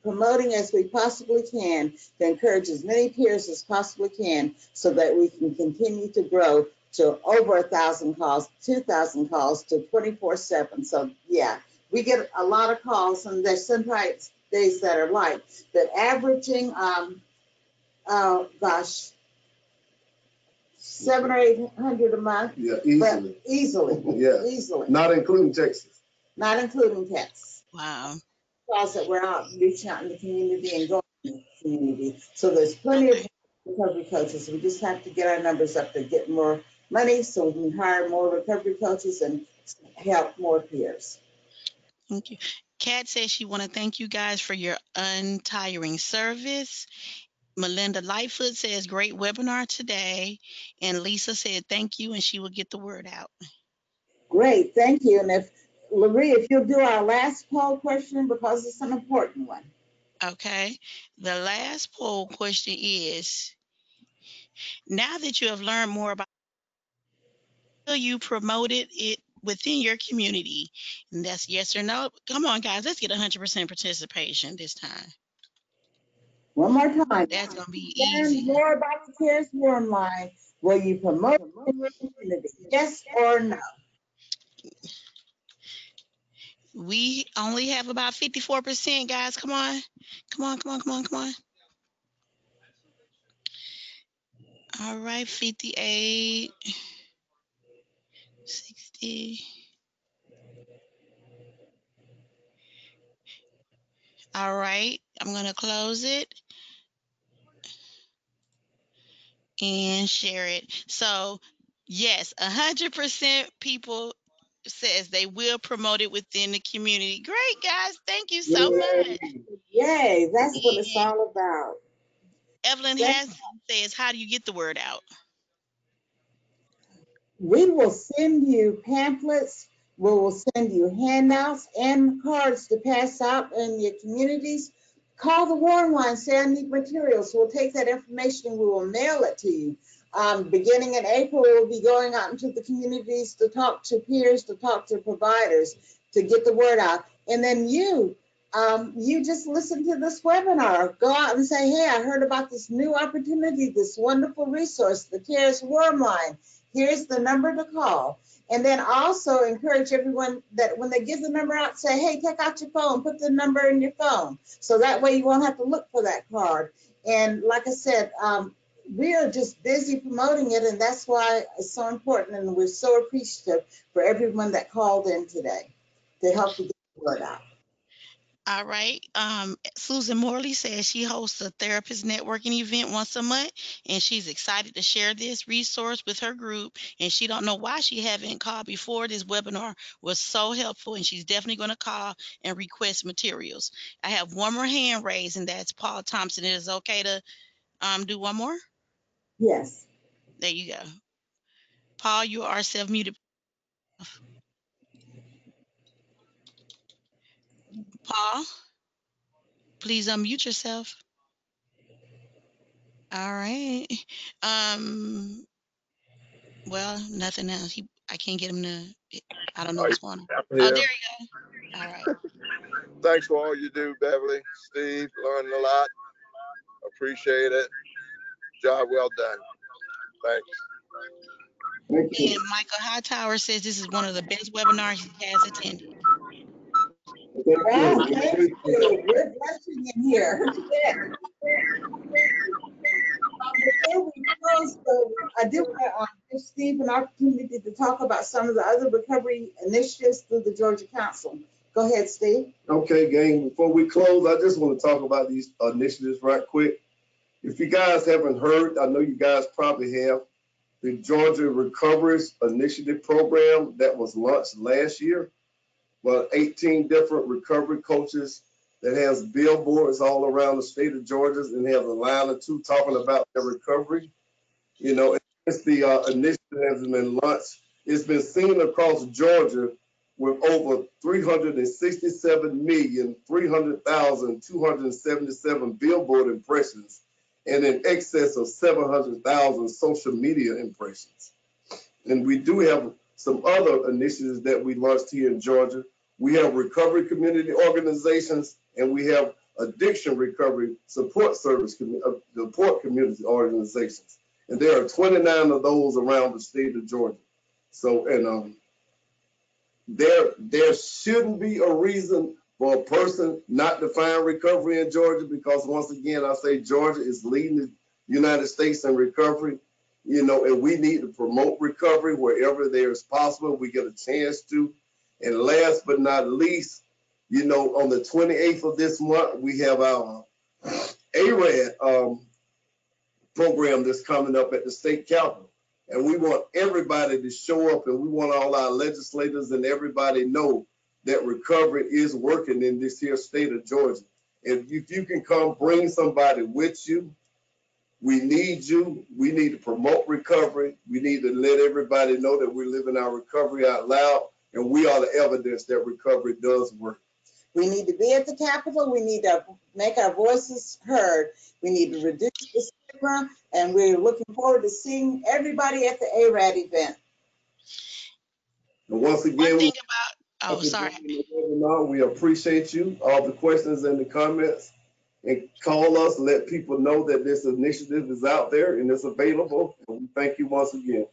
promoting as we possibly can to encourage as many peers as possibly can so that we can continue to grow to over 1,000 calls, 2,000 calls to 24/7. So yeah, we get a lot of calls, and there's sometimes days that are light, but averaging, gosh, 700 or 800 a month. Yeah, easily. Easily. Yeah. Easily. Not including Texas. Not including Texas. Wow. Calls that we're out reaching out in the community and going in the community. So there's plenty of recovery coaches. We just have to get our numbers up to get more money so we can hire more recovery coaches and help more peers. Thank you. Kat says she want to thank you guys for your untiring service. Melinda Lightfoot says great webinar today. And Lisa said thank you and she will get the word out. Great, thank you. And if Larry, if you'll do our last poll question because it's an important one. Okay. The last poll question is, now that you have learned more about, will you promoted it within your community? And that's yes or no. Come on, guys, let's get 100% participation this time. One more time. That's going to be Learn easy. more about the CARES Warm Line. Will you promote it in your community? Yes or no? We only have about 54%, guys. Come on. Come on, come on, come on, come on. All right, 58, 60. All right, I'm going to close it and share it. So, yes, 100% people says they will promote it within the community. Great, guys. Thank you so much. Yay, that's what it's And all about. Evelyn Hassan says, how do you get the word out? We will send you pamphlets, we will send you handouts and cards to pass out in your communities. Call the Warm Line, say I need materials. We'll take that information and we will mail it to you. Beginning in April, we'll be going out into the communities to talk to peers, to talk to providers, to get the word out. And then you just listen to this webinar. Go out and say, hey, I heard about this new opportunity, this wonderful resource, the CARES Warm Line. Here's the number to call. And then also encourage everyone that when they give the number out, say, hey, take out your phone, put the number in your phone. So that way you won't have to look for that card. And like I said, we are just busy promoting it, and that's why it's so important. And we're so appreciative for everyone that called in today to help to get the word out. All right. Susan Morley says she hosts a therapist networking event once a month, and she's excited to share this resource with her group. And she don't know why she haven't called before. This webinar was so helpful, and she's definitely going to call and request materials. I have one more hand raised, and that's Paul Thompson. It is okay to do one more? Yes. There you go. Paul, you are self-muted. Paul, please unmute yourself. All right. Well, nothing else. I can't get him to. I don't know what's going on. Oh, there Yeah. you go. All right. Thanks for all you do, Beverly, Steve. Learned a lot. Appreciate it. Job well done. Thanks. Thank you. And Michael Hightower says this is one of the best webinars he has attended. Wow, thank you. We're blessing in here. Before we close, though, I do want to give Steve an opportunity to talk about some of the other recovery initiatives through the Georgia Council. Go ahead, Steve. Okay, gang, before we close, I just want to talk about these initiatives right quick. If you guys haven't heard, I know you guys probably have, the Georgia Recoveries Initiative program that was launched last year. Well, 18 different recovery coaches that has billboards all around the state of Georgia and has a line or two talking about their recovery. You know, it's the initiative has been launched. It's been seen across Georgia with over 367,300,277 billboard impressions and in excess of 700,000 social media impressions. And we do have some other initiatives that we launched here in Georgia. We have recovery community organizations, and we have addiction recovery support support community organizations. And there are 29 of those around the state of Georgia. So, and there shouldn't be a reason for a person not to find recovery in Georgia, because once again, I say Georgia is leading the United States in recovery, and we need to promote recovery wherever there is possible. We get a chance to. And last but not least, on the 28th of this month, we have our ARAD program that's coming up at the state capitol. And we want everybody to show up, and we want all our legislators and everybody know that recovery is working in this here state of Georgia. If you can come, bring somebody with you. We need you. We need to promote recovery. We need to let everybody know that we're living our recovery out loud, and we are the evidence that recovery does work. We need to be at the Capitol. We need to make our voices heard. We need to reduce the stigma, and we're looking forward to seeing everybody at the ARAD event. And once again, one thing about, we appreciate you, all the questions and the comments, and call us, let people know that this initiative is out there and it's available. And we thank you once again.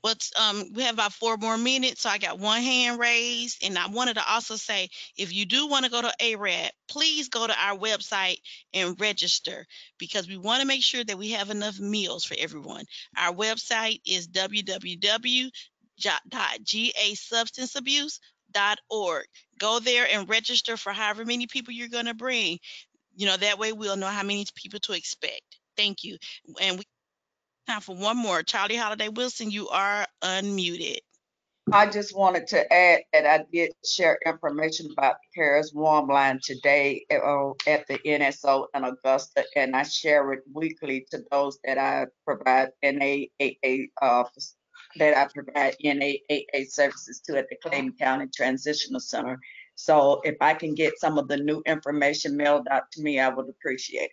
We have about 4 more minutes, so I got one hand raised, and I wanted to also say, if you do want to go to ARAD, please go to our website and register, because we want to make sure that we have enough meals for everyone. Our website is www.gasubstanceabuse.org. Go there and register for however many people you're going to bring. That way we'll know how many people to expect. Thank you. And we time for one more. Charlie Holiday Wilson, you are unmuted. I just wanted to add that I did share information about the CARES Warm Line today at the NSO in Augusta, and I share it weekly to those that I provide NAAA services to at the Clayton County Transitional Center. So if I can get some of the new information mailed out to me, I would appreciate it.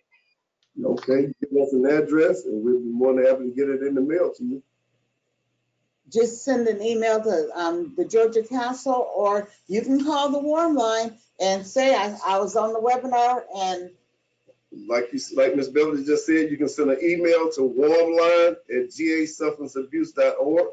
Okay, give us an address, and we'll be more than happy to get it in the mail to you. Just send an email to the Georgia Council, or you can call the Warm Line and say I was on the webinar. And like Ms. Beverly just said, you can send an email to warmline@gasubstanceabuse.org,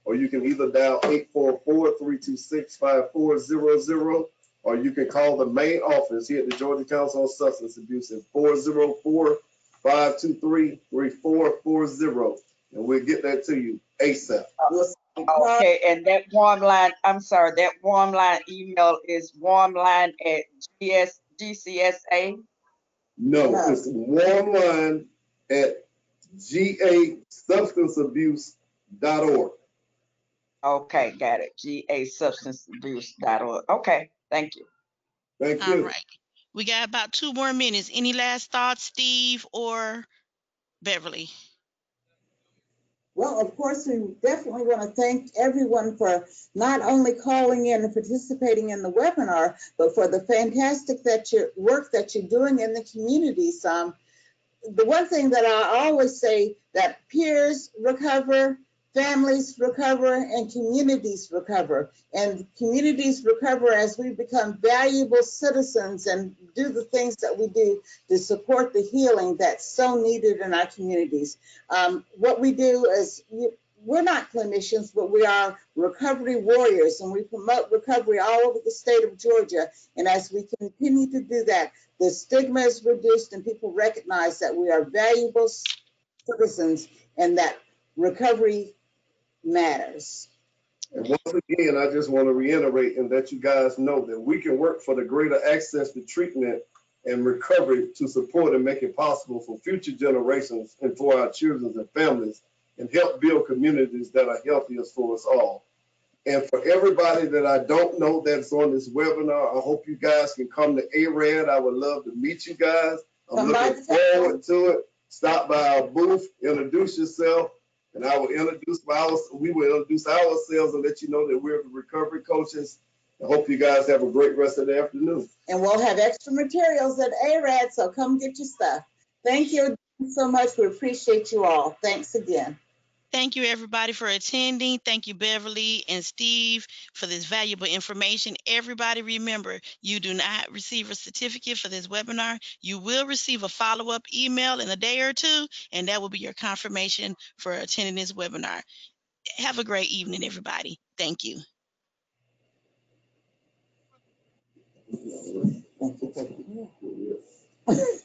or you can either dial 844-326-5400, or you can call the main office here at the Georgia Council on Substance Abuse at 404-523-3440, and we'll get that to you ASAP. Okay, and that Warm Line, I'm sorry, that Warm Line email is warmline@GCSA? No, it's warmline@gasubstanceabuse.org. Okay, got it. gasubstanceabuse.org. Okay, thank you. Thank you. All right. We got about 2 more minutes. Any last thoughts, Steve or Beverly? Well, of course, we definitely want to thank everyone for not only calling in and participating in the webinar, but for the fantastic work that you're doing in the communities. The one thing that I always say, that peers recover, families recover, and communities recover. And communities recover as we become valuable citizens and do the things that we do to support the healing that's so needed in our communities. What we do is, we're not clinicians, but we are recovery warriors, and we promote recovery all over the state of Georgia. And as we continue to do that, the stigma is reduced and people recognize that we are valuable citizens and that recovery matters. And once again, I just want to reiterate and let you guys know that we can work for the greater access to treatment and recovery to support and make it possible for future generations and for our children and families, and help build communities that are healthiest for us all. And for everybody that I don't know that's on this webinar, I hope you guys can come to ARAD. I would love to meet you guys. I'm looking forward to it. Stop by our booth, introduce yourself, And we will introduce ourselves and let you know that we're the recovery coaches. I hope you guys have a great rest of the afternoon. And we'll have extra materials at ARAD, so come get your stuff. Thank you so much. We appreciate you all. Thanks again. Thank you, everybody, for attending. Thank you, Beverly and Steve, for this valuable information. Everybody, remember, you do not receive a certificate for this webinar. You will receive a follow-up email in a day or two, and that will be your confirmation for attending this webinar. Have a great evening, everybody. Thank you. Thank you.